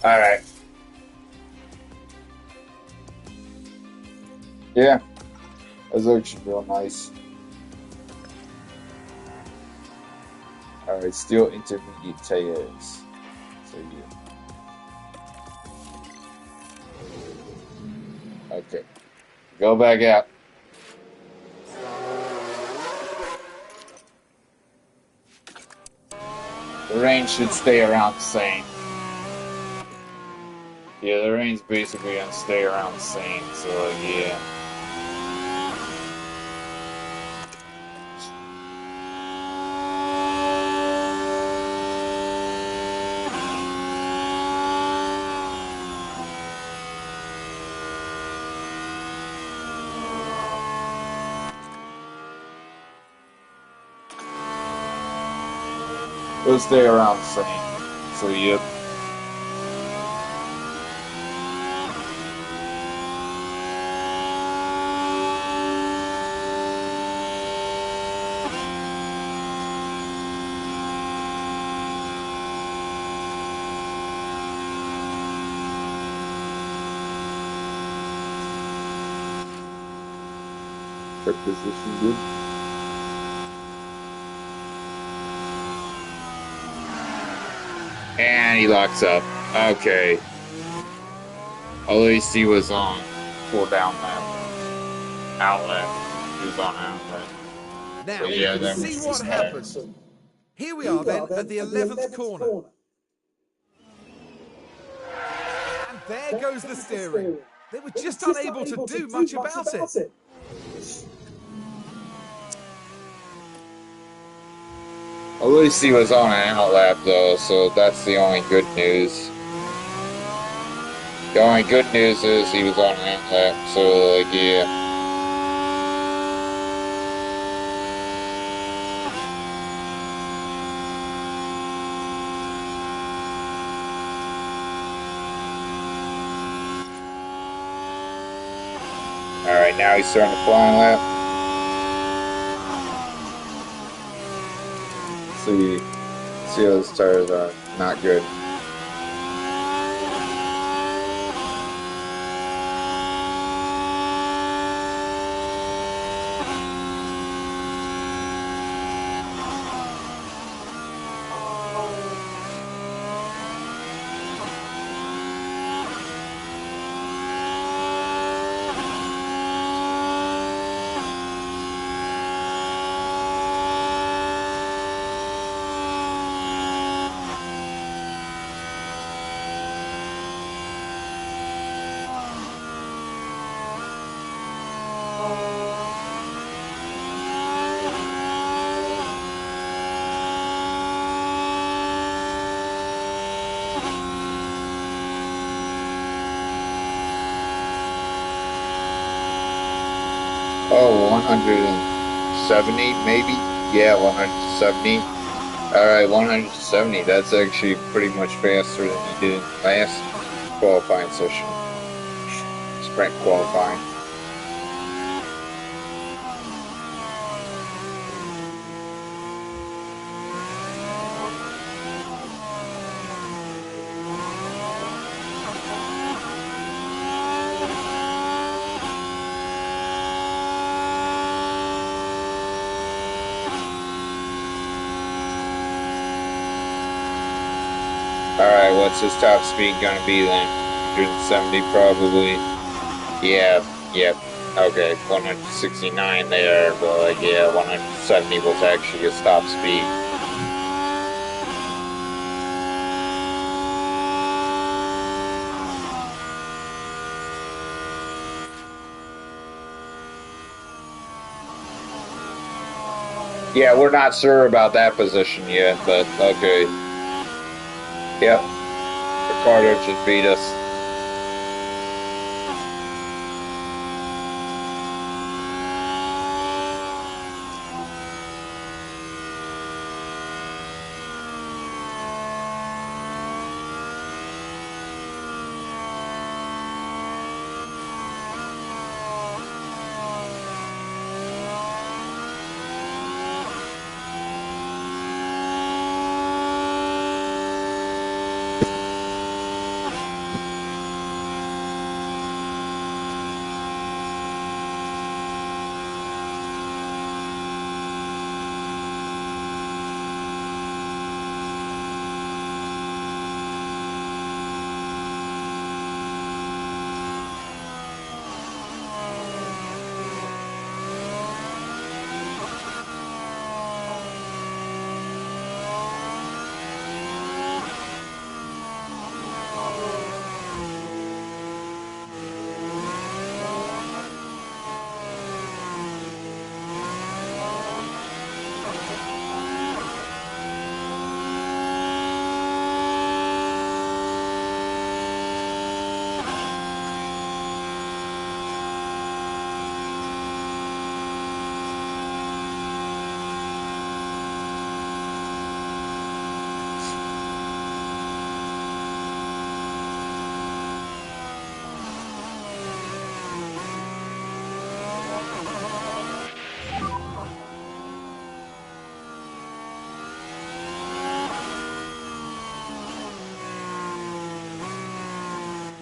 Alright. Yeah. That's actually real nice. Alright, still intermediate tires. So yeah. Okay. Go back out. The range should stay around the same. Yeah, the range basically gonna stay around the same, so yeah. It'll stay around the same. So yep. Check position good. And he locks up. Okay. At least he was on full down lap. Outlet. He was on outlet. Now, So we yeah, can that see makes what sense. happens. Here we are then at the 11th corner. And there goes the steering. They were just unable to do much about it. At least he was on an outlap though, so that's the only good news. The only good news is he was on an outlap, so like yeah. Alright, now he's starting to flying lap. See those tires are not good. Oh, 170 maybe? Yeah, 170. Alright, 170. That's actually pretty much faster than he did last qualifying session. Sprint qualifying. Alright, what's his top speed gonna be then? 170 probably. Yeah, yep. Okay, 169 there, but like, yeah, 170 was actually his top speed. Yeah, we're not sure about that position yet, but okay. Yep. Ricardo just beat us.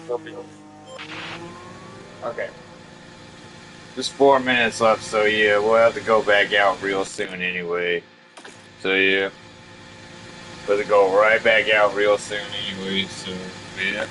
Copy. Okay. Just 4 minutes left, so yeah, we'll have to go back out real soon anyway. So yeah, we'll have to go right back out real soon anyway, so yeah.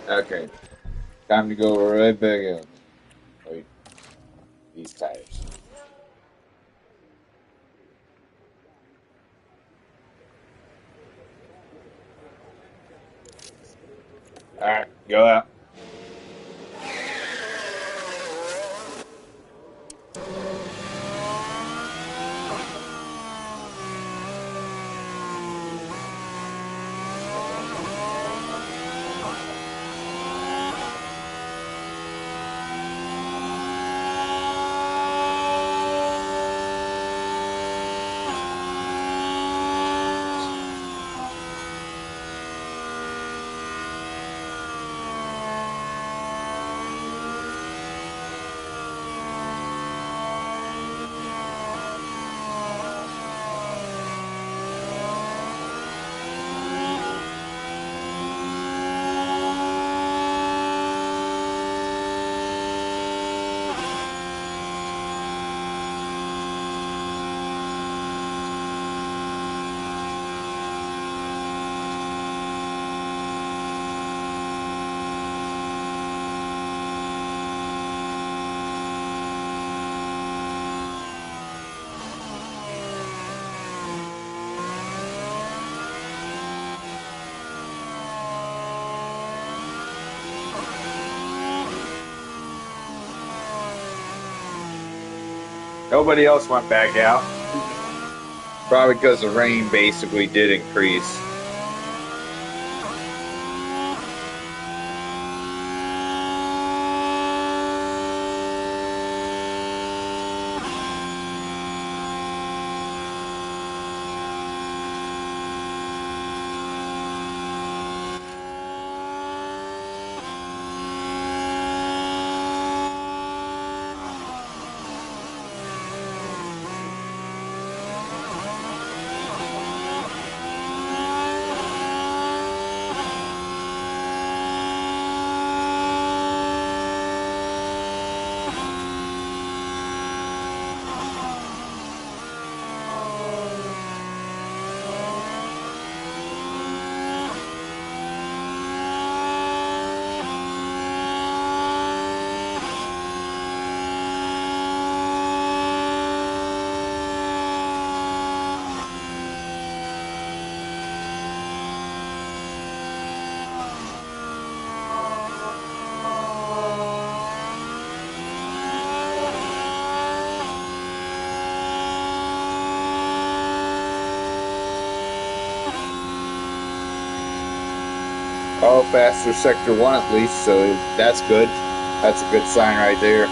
Okay, time to go right back out. Wait, these tires. Alright, go out. Nobody else went back out. Probably because the rain basically did increase. Oh, faster sector 1 at least, so that's good. That's a good sign right there.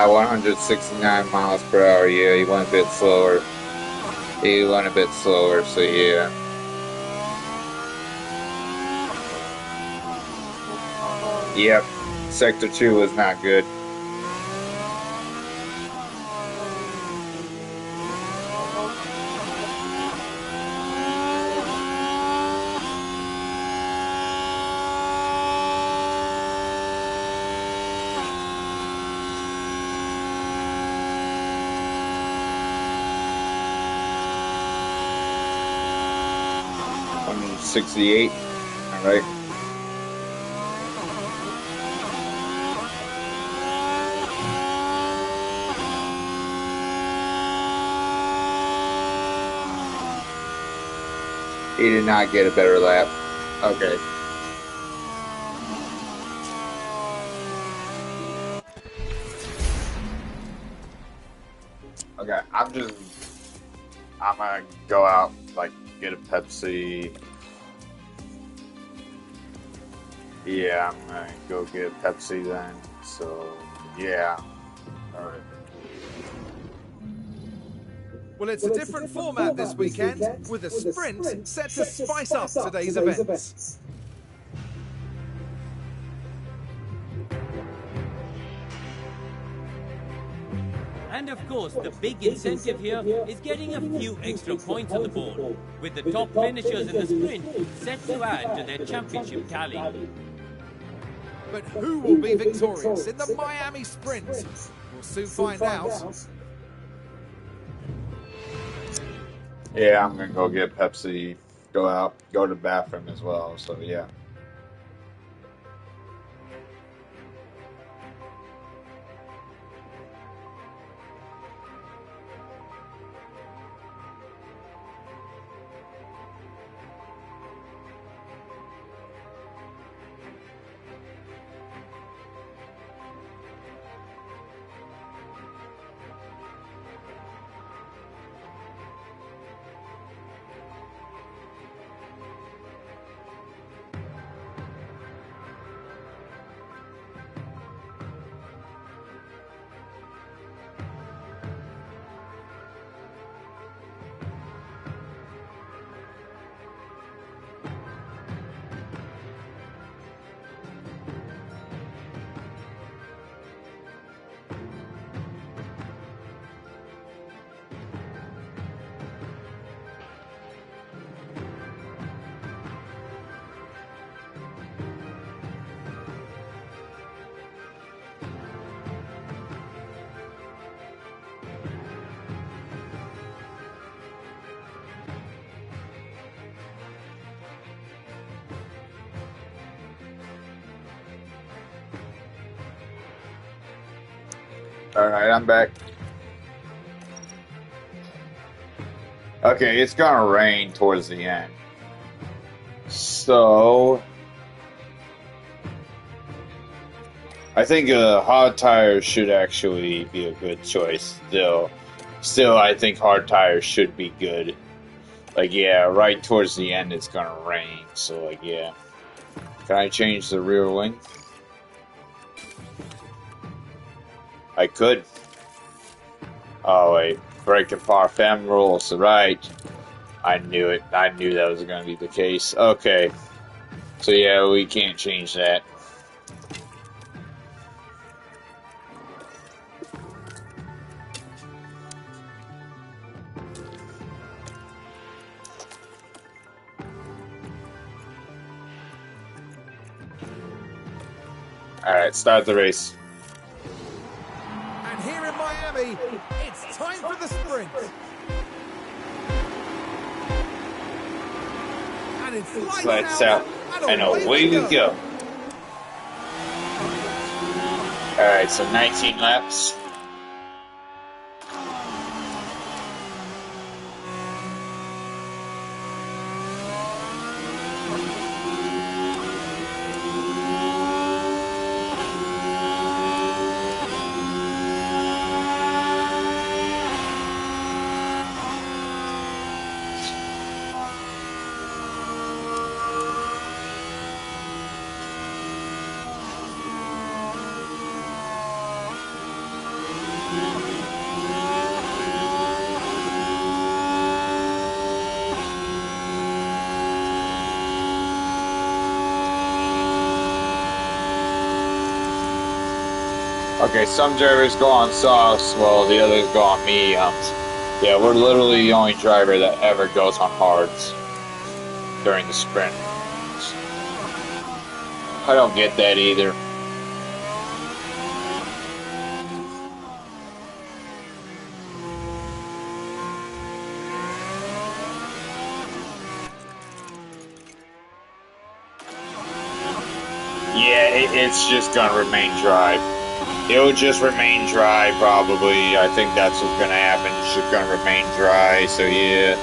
169 miles per hour, yeah, he went a bit slower. He went a bit slower, so yeah. Yep, sector 2 was not good. I'm 68, all right. He did not get a better lap. Okay. Okay, I'm gonna go out, like, get a Pepsi. Yeah, I'm gonna go get a Pepsi then. So, yeah. Alright. Well, it's a different format this weekend, with a sprint set to spice up today's events. And of course, the big incentive here is getting a few extra points on the board, with the top finishers in the sprint set to add to their championship tally. But who will be victorious in the Miami Sprint? We'll soon find out. Yeah, I'm gonna go get Pepsi, go out, go to the bathroom as well, so yeah. Alright, I'm back. Okay, it's gonna rain towards the end. So, I think hard tires should actually be a good choice Still, I think hard tires should be good. Like, yeah, right towards the end it's gonna rain, so like, yeah. Can I change the rear wing? I could. Oh wait, breaking Parfum rules, right. I knew it. I knew that was gonna be the case. Okay. So yeah, we can't change that. Alright, start the race. And here in Miami, it's time for the sprint. And it's lights out, and away we go. Alright, so 19 laps. Okay, some drivers go on softs while the others go on mediums. Yeah, we're literally the only driver that ever goes on hards during the sprint. I don't get that either. Yeah, it's just gonna remain dry. It'll just remain dry, probably. I think that's what's gonna happen. It's just gonna remain dry, so yeah.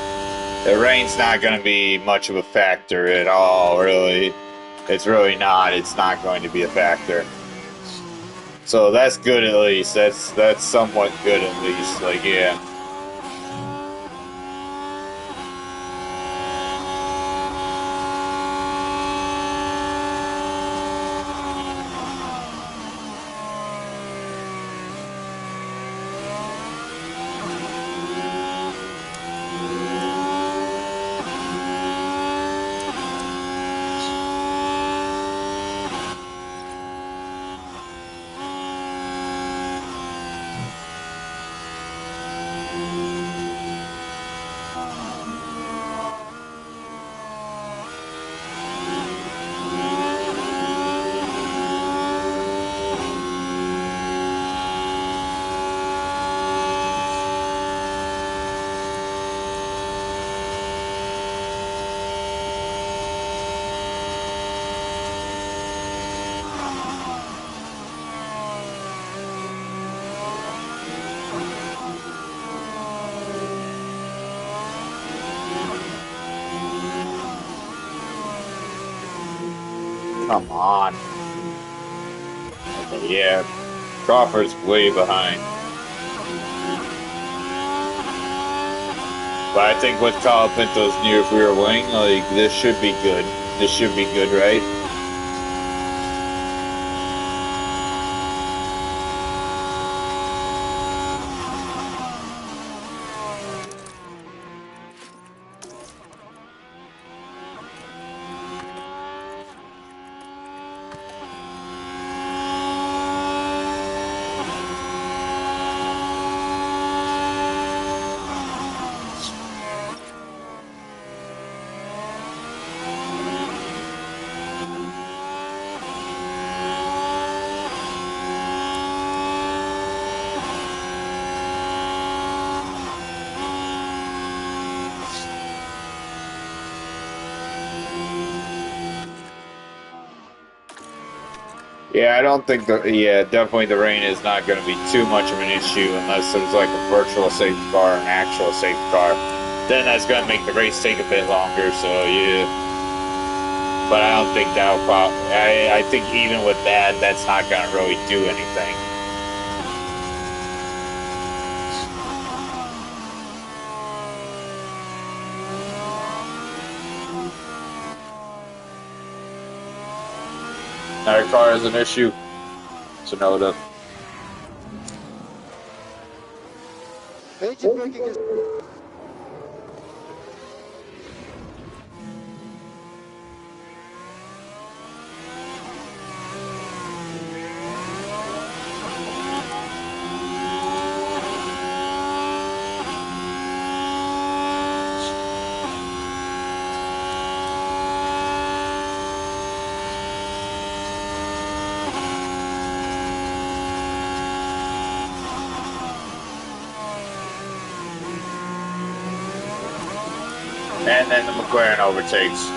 The rain's not going to be much of a factor at all, really. It's really not. It's not going to be a factor. So that's good at least. That's somewhat good at least. Like, yeah. Come on. Okay, yeah. Crawford's way behind. But I think with Colapinto's near rear wing, like, this should be good. This should be good, right? Yeah, I don't think definitely the rain is not going to be too much of an issue unless there's like a virtual safety car or an actual safety car. Then that's going to make the race take a bit longer, so yeah. But I don't think that'll I think even with that, that's not going to really do anything. Another car is an issue. Sonoda. Engine braking is... And then the McLaren overtakes.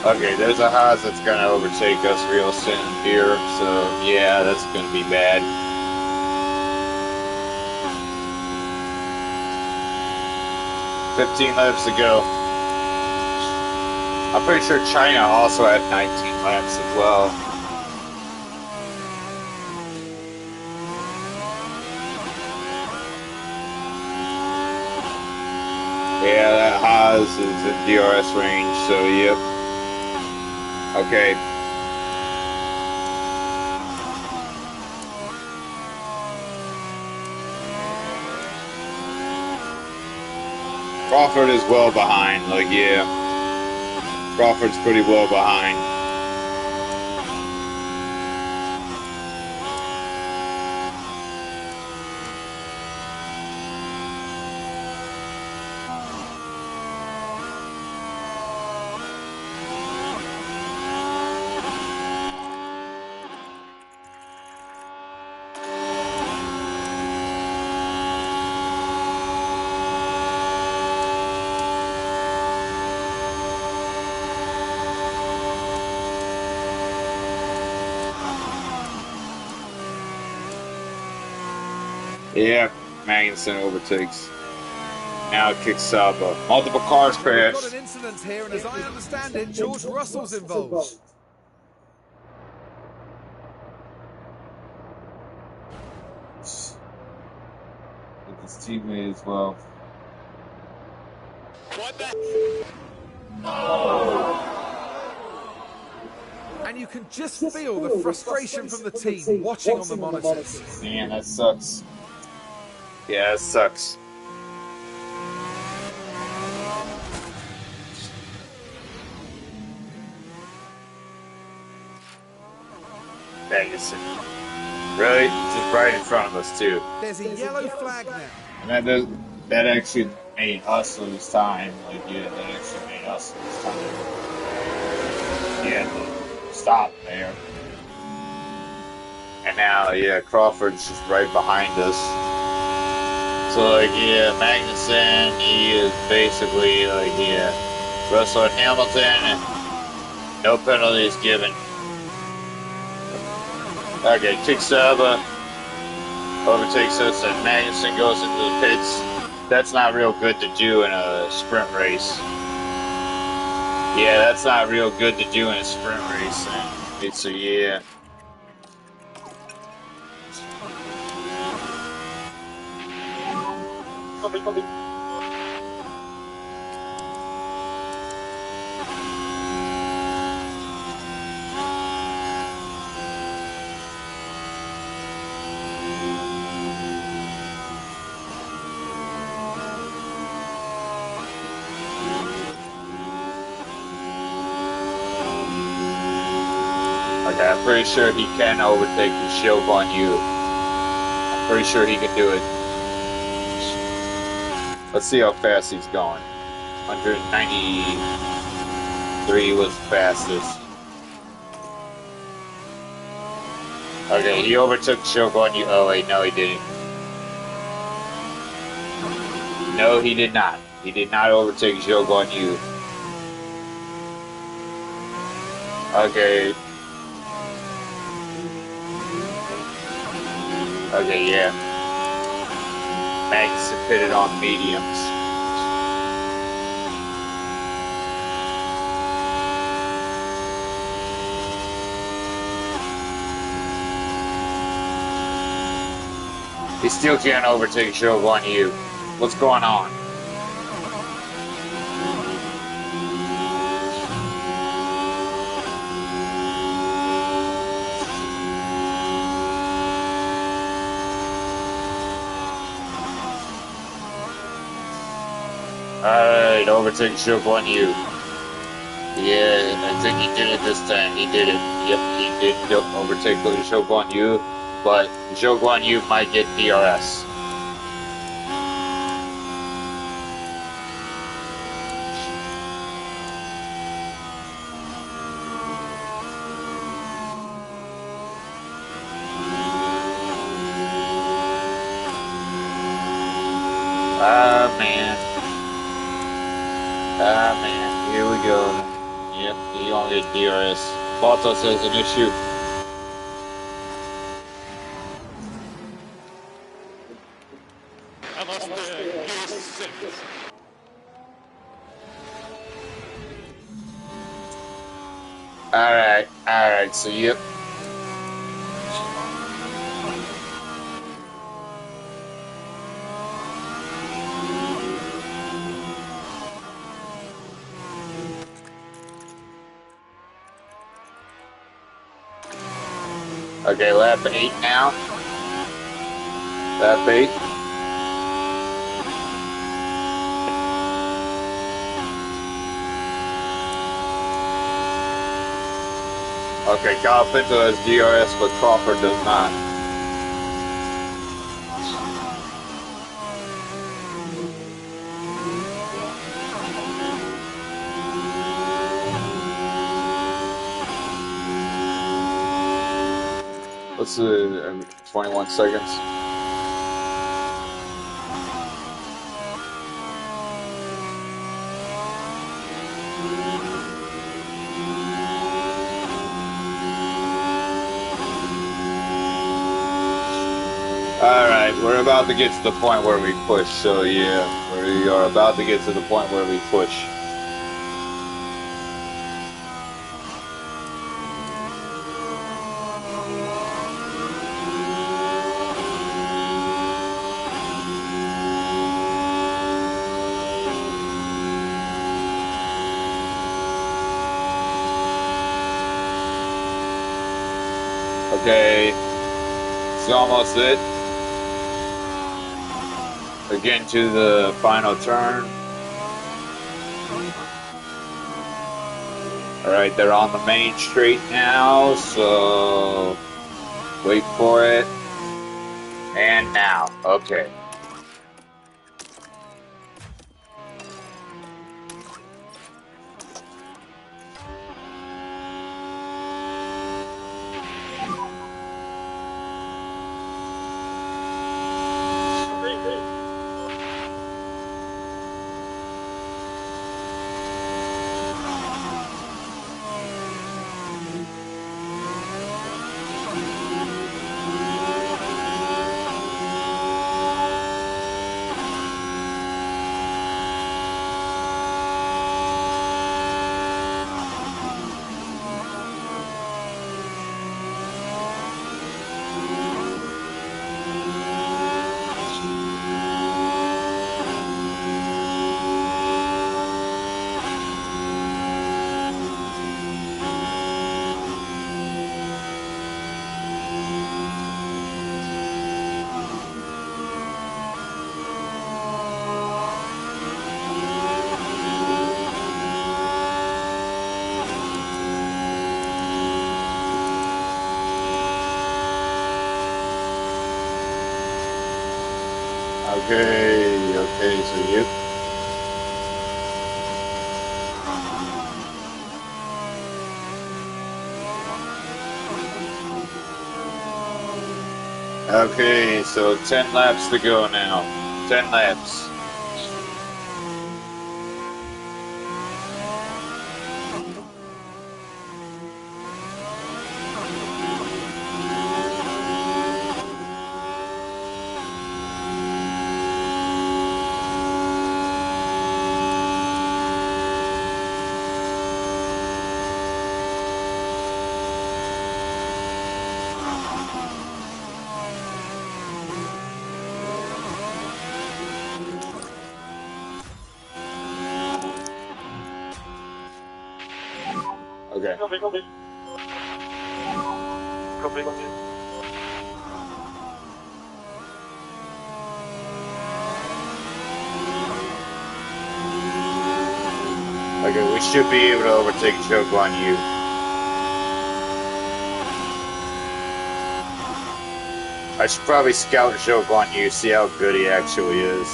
Okay, there's a Haas that's going to overtake us real soon here, so yeah, that's going to be bad. $15 laps to go. I'm pretty sure China also had 19 laps as well. Yeah, that Haas is in DRS range, so yep. Okay. Crawford is well behind, like, yeah. Crawford's pretty well behind. Yeah, Magnussen overtakes. Now it kicks Saba. Multiple cars We've crash. got an incident here, and as I understand it, George Russell's involved. With his teammate as well. And you can just feel the frustration from the team watching on the monitors. Man, that sucks. Yeah, that sucks. Magnussen. Really? Just right in front of us, too. There's a yellow flag now. And that actually made us lose time. Like, yeah, that actually made us lose time. Yeah, to stop there. And now, yeah, Crawford's just right behind us. So, like, yeah, Magnussen, he is basically, like, yeah, Russell and Hamilton, and no penalties given. Okay, kick Saba, overtakes us, and Magnussen goes into the pits. That's not real good to do in a sprint race. Yeah, that's not real good to do in a sprint race. And it's a, yeah. Okay, I'm pretty sure he can overtake the Shogun on you. I'm pretty sure he can do it. Let's see how fast he's going. 193 was fastest. Okay, he overtook Shogun you. Oh wait, no he didn't. No, he did not. He did not overtake Shogun you. Okay. Okay, yeah. Max pitted on mediums. He still can't overtake Shogun Yu. What's going on? Alright, overtake Shogun Yu. Yeah, I think he did it this time. He did it. Yep, he did overtake Shogun Yu, but Shogun Yu might get DRS. Ah, man. Ah, man. Here we go. Yep, he gonna get DRS. Bottas has an issue. Alright, so yep. Okay, lap 8 now. Lap 8. Okay, Kyle Pinto has DRS, but Crawford does not. Let's see, 21 seconds. Alright, we're about to get to the point where we push, so yeah, we are about to get to the point where we push. Okay, it's almost it. Again to the final turn. Alright, they're on the main straight now, so wait for it. And now, okay. Okay, so yep. Okay, so 10 laps to go now. 10 laps. Okay. Copy. Okay, we should be able to overtake Joe Guan Yu. I should probably scout Zhou Guan Yu, see how good he actually is.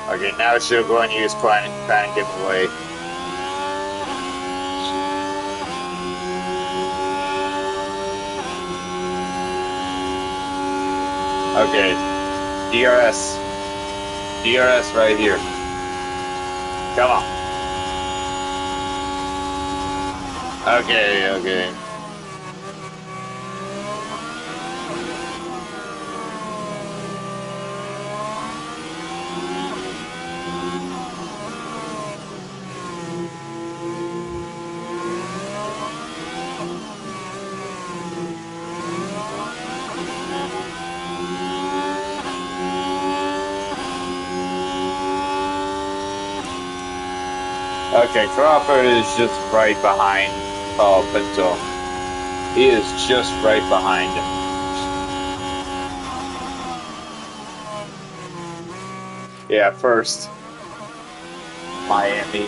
Okay, now Zhou Guan Yu is kind of giving away. Okay, DRS. DRS right here. Come on. Okay. Okay, Crawford is just right behind Pinto. He is just right behind him. Yeah, first Miami.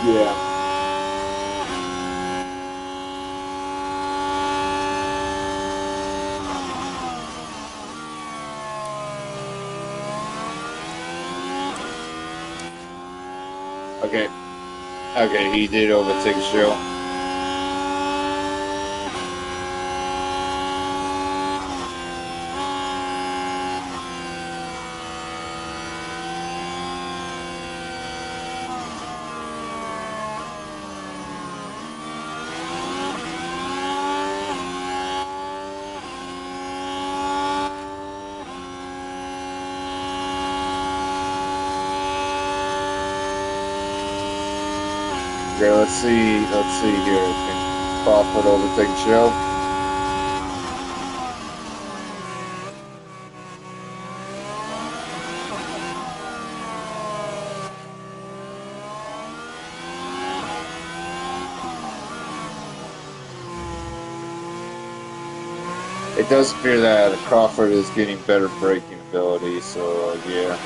Yeah. Okay. Okay, he did overtake Show. Okay, let's see here. Can Crawford overtake Show? It does appear that Crawford is getting better braking ability, so yeah.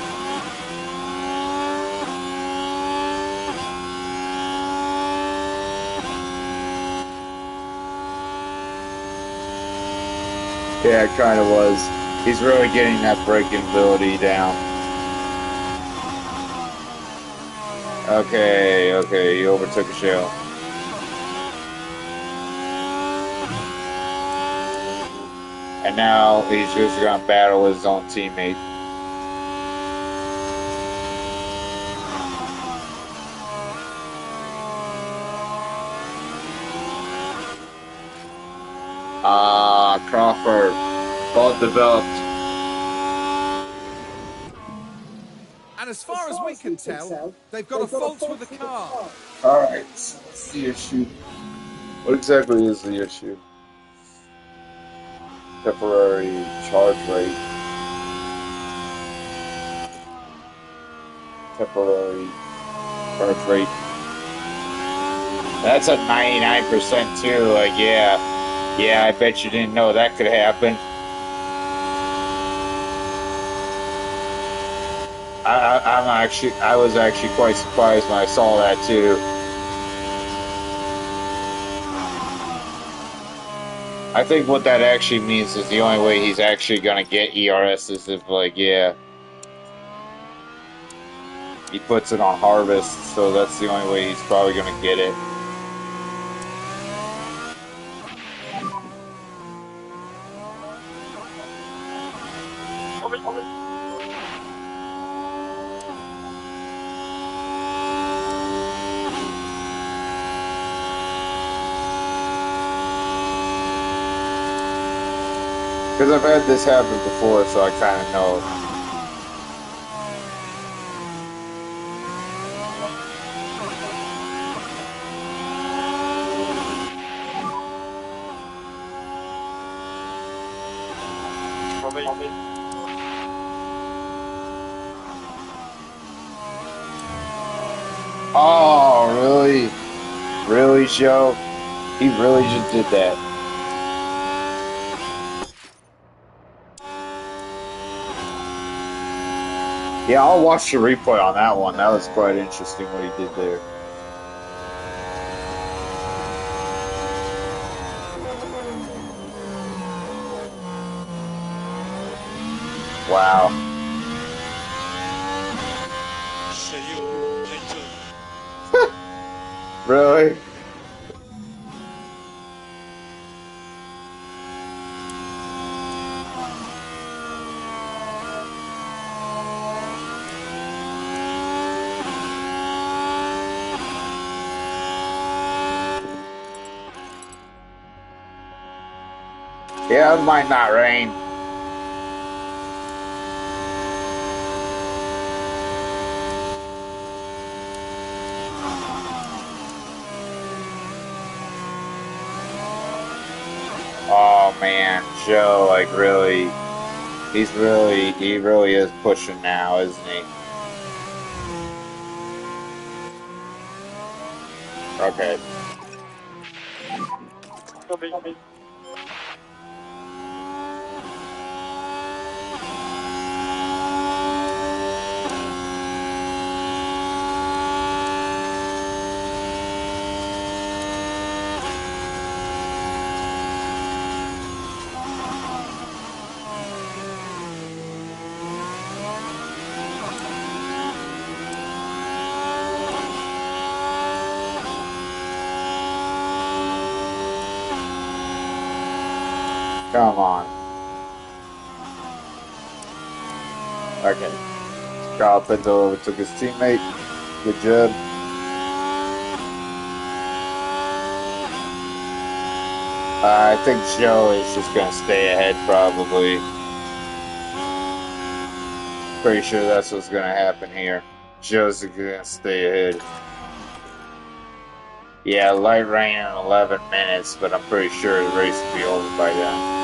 Yeah, it kind of was. He's really getting that braking ability down. Okay, he overtook a Show. And now he's just gonna battle his own teammate. Crawford, well developed. And as far as we can tell, they've got a fault with the car. Alright, so what's the issue? What exactly is the issue? Temporary charge rate. Temporary charge rate. That's a 99% too, like, yeah. Yeah, I bet you didn't know that could happen. I was actually quite surprised when I saw that too. I think what that actually means is the only way he's actually gonna get ERS is if, like, yeah, he puts it on harvest, so that's the only way he's probably gonna get it. Because I've had this happen before, so I kind of know. Oh, really? Really, Joe? He really just did that. Yeah, I'll watch the replay on that one. That was quite interesting what he did there. Wow. Really? Yeah, it might not rain. Oh man, Joe, like, really, he really is pushing now, isn't he? Okay. Copy. Come on. Okay. Carl Pinto overtook his teammate. Good job. I think Joe is just gonna stay ahead probably. Pretty sure that's what's gonna happen here. Joe's gonna stay ahead. Yeah, light rain in 11 minutes, but I'm pretty sure the race will be over by then.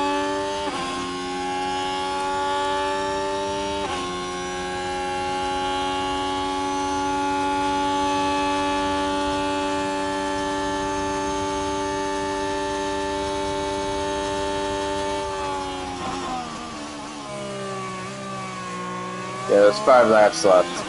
Yeah, there's 5 laps left.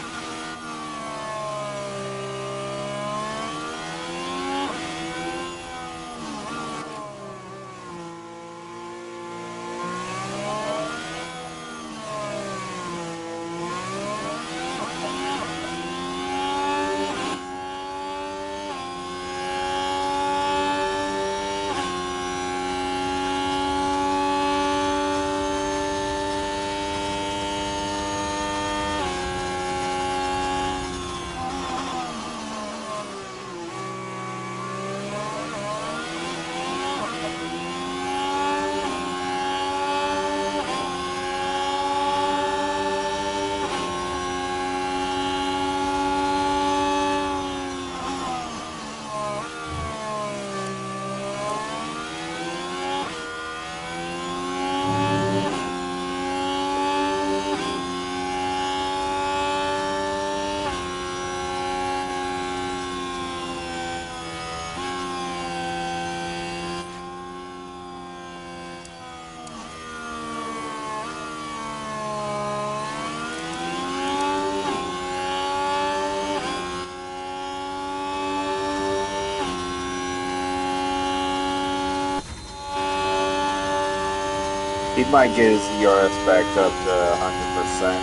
He might get his ERS back up to 100%.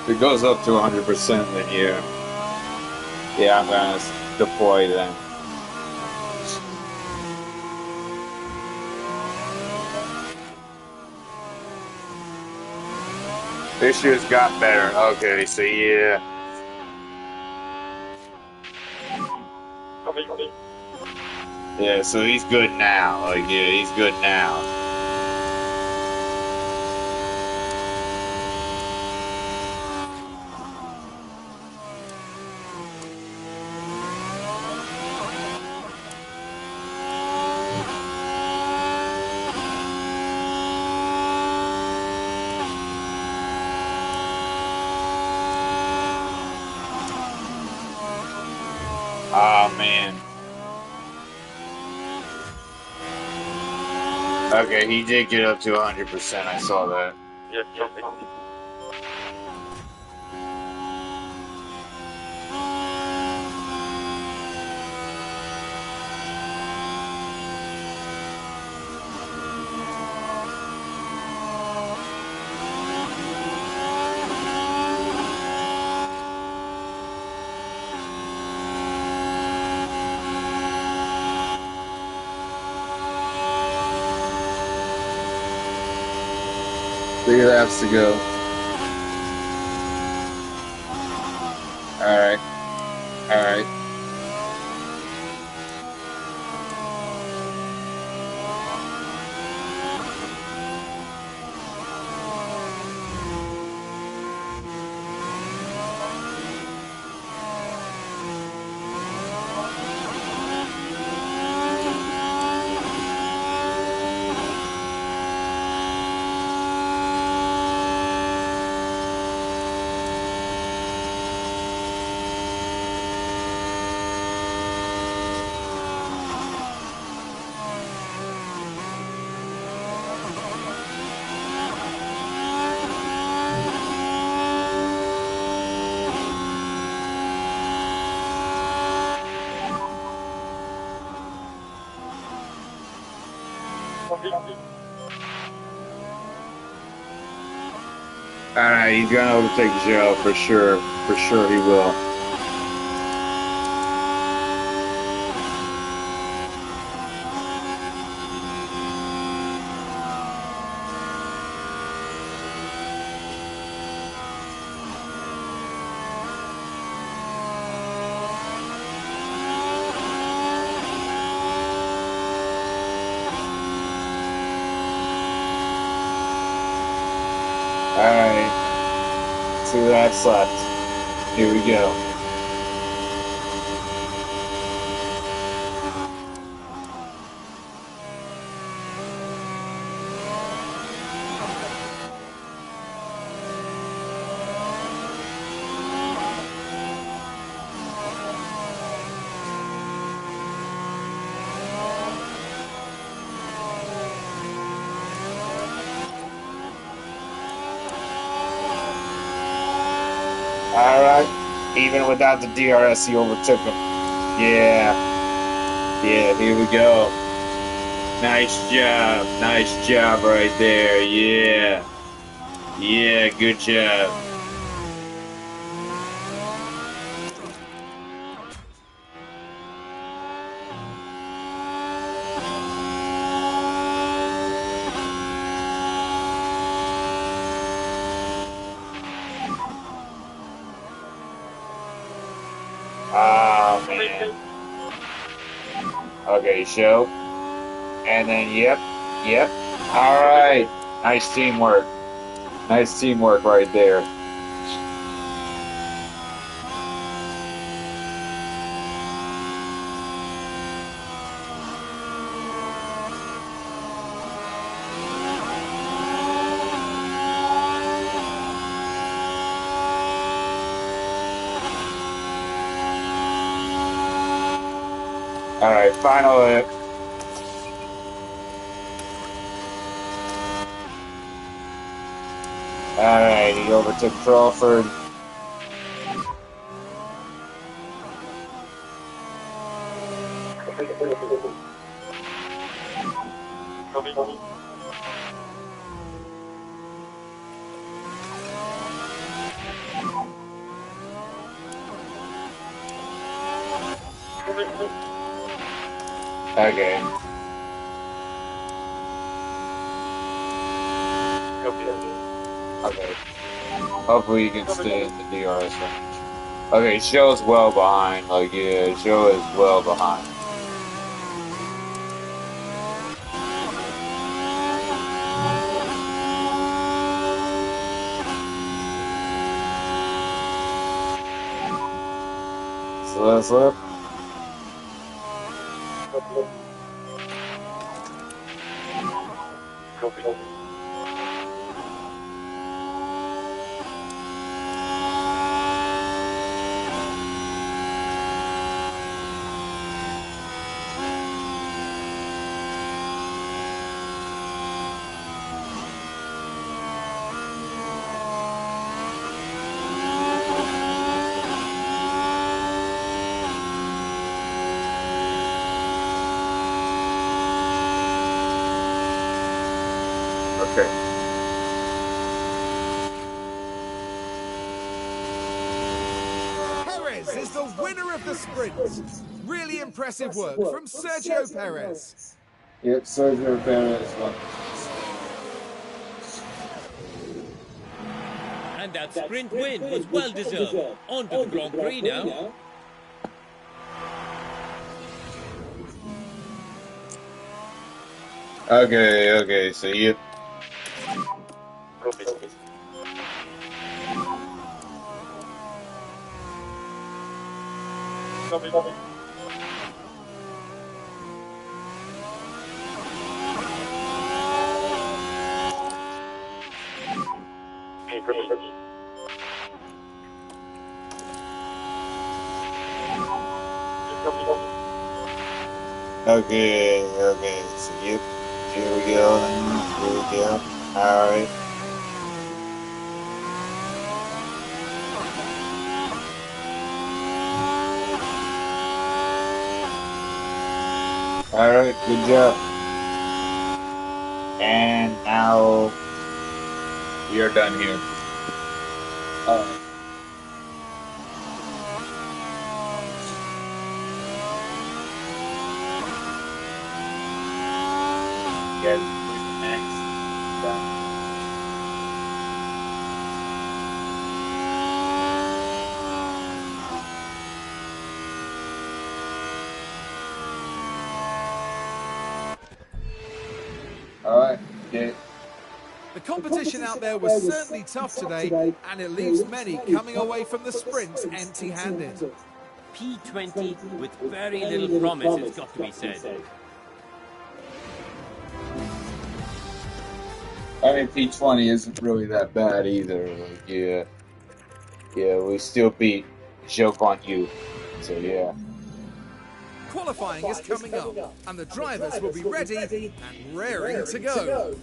If it goes up to 100%, then yeah, I'm gonna deploy then. This year's got better. Okay, so yeah. Copy. Yeah, so he's good now. Like, yeah, he's good now. Oh, man. Okay, he did get up to 100%. I saw that. Yes, copy. Three laps to go. Alright. Alright. Alright, he's gonna overtake Joe for sure. For sure he will. Alright. 2 laps left. Here we go. Alright. Even without the DRS, he overtook him. Yeah. Yeah, here we go. Nice job. Nice job right there. Yeah. Yeah, good job. Oh, man. Okay, show. And then, yep. All right. Nice teamwork. Nice teamwork right there. All right, final lap. All right, he overtook Crawford. Okay. Okay. Hopefully you can stay in the DRS range. Okay, Joe's well behind. Like, yeah, Joe is well behind. So let's look. Okay. Perez is the winner of the sprint. Really impressive work from Sergio Perez. Yep, Sergio Perez won. And that sprint win was well deserved. On to the Grand Prix now. Okay, so you. Okay, so you. Here we go. Alright. Alright, good job. And now we are done here. Guys, next. Done. All right. Okay. The competition out there was certainly tough today, and it leaves many coming away from the sprint empty-handed. P20 with very little promise, it's got to be said. I mean, P20 isn't really that bad either. Like, yeah, we still beat Joke on You. So yeah. Qualifying is coming up, and the drivers will be ready and raring to go.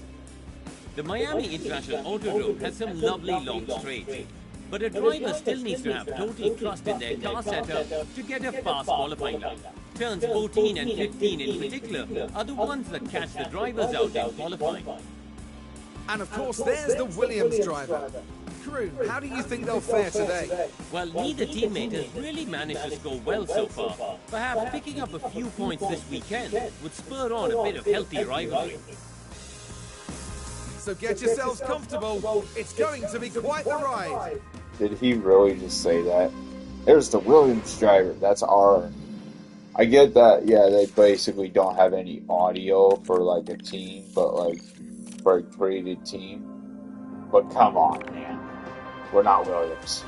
The Miami International Autodrome has some lovely long straights, but a driver still needs to have total trust in their car setup to get a fast qualifying lap. Turns 14 and 15 in particular are the ones that catch the drivers out in qualifying. And of course, there's the Williams driver. Karun, how do you think they'll fare today? Well, neither teammate has really managed to score well so far. Perhaps picking up a few points this weekend would spur on a bit of healthy rivalry. So get yourselves comfortable. It's going to be quite the ride. Did he really just say that? There's the Williams driver. That's our. I get that. Yeah, they basically don't have any audio for like a team, but like for a created team. But come on, man. We're not Williams.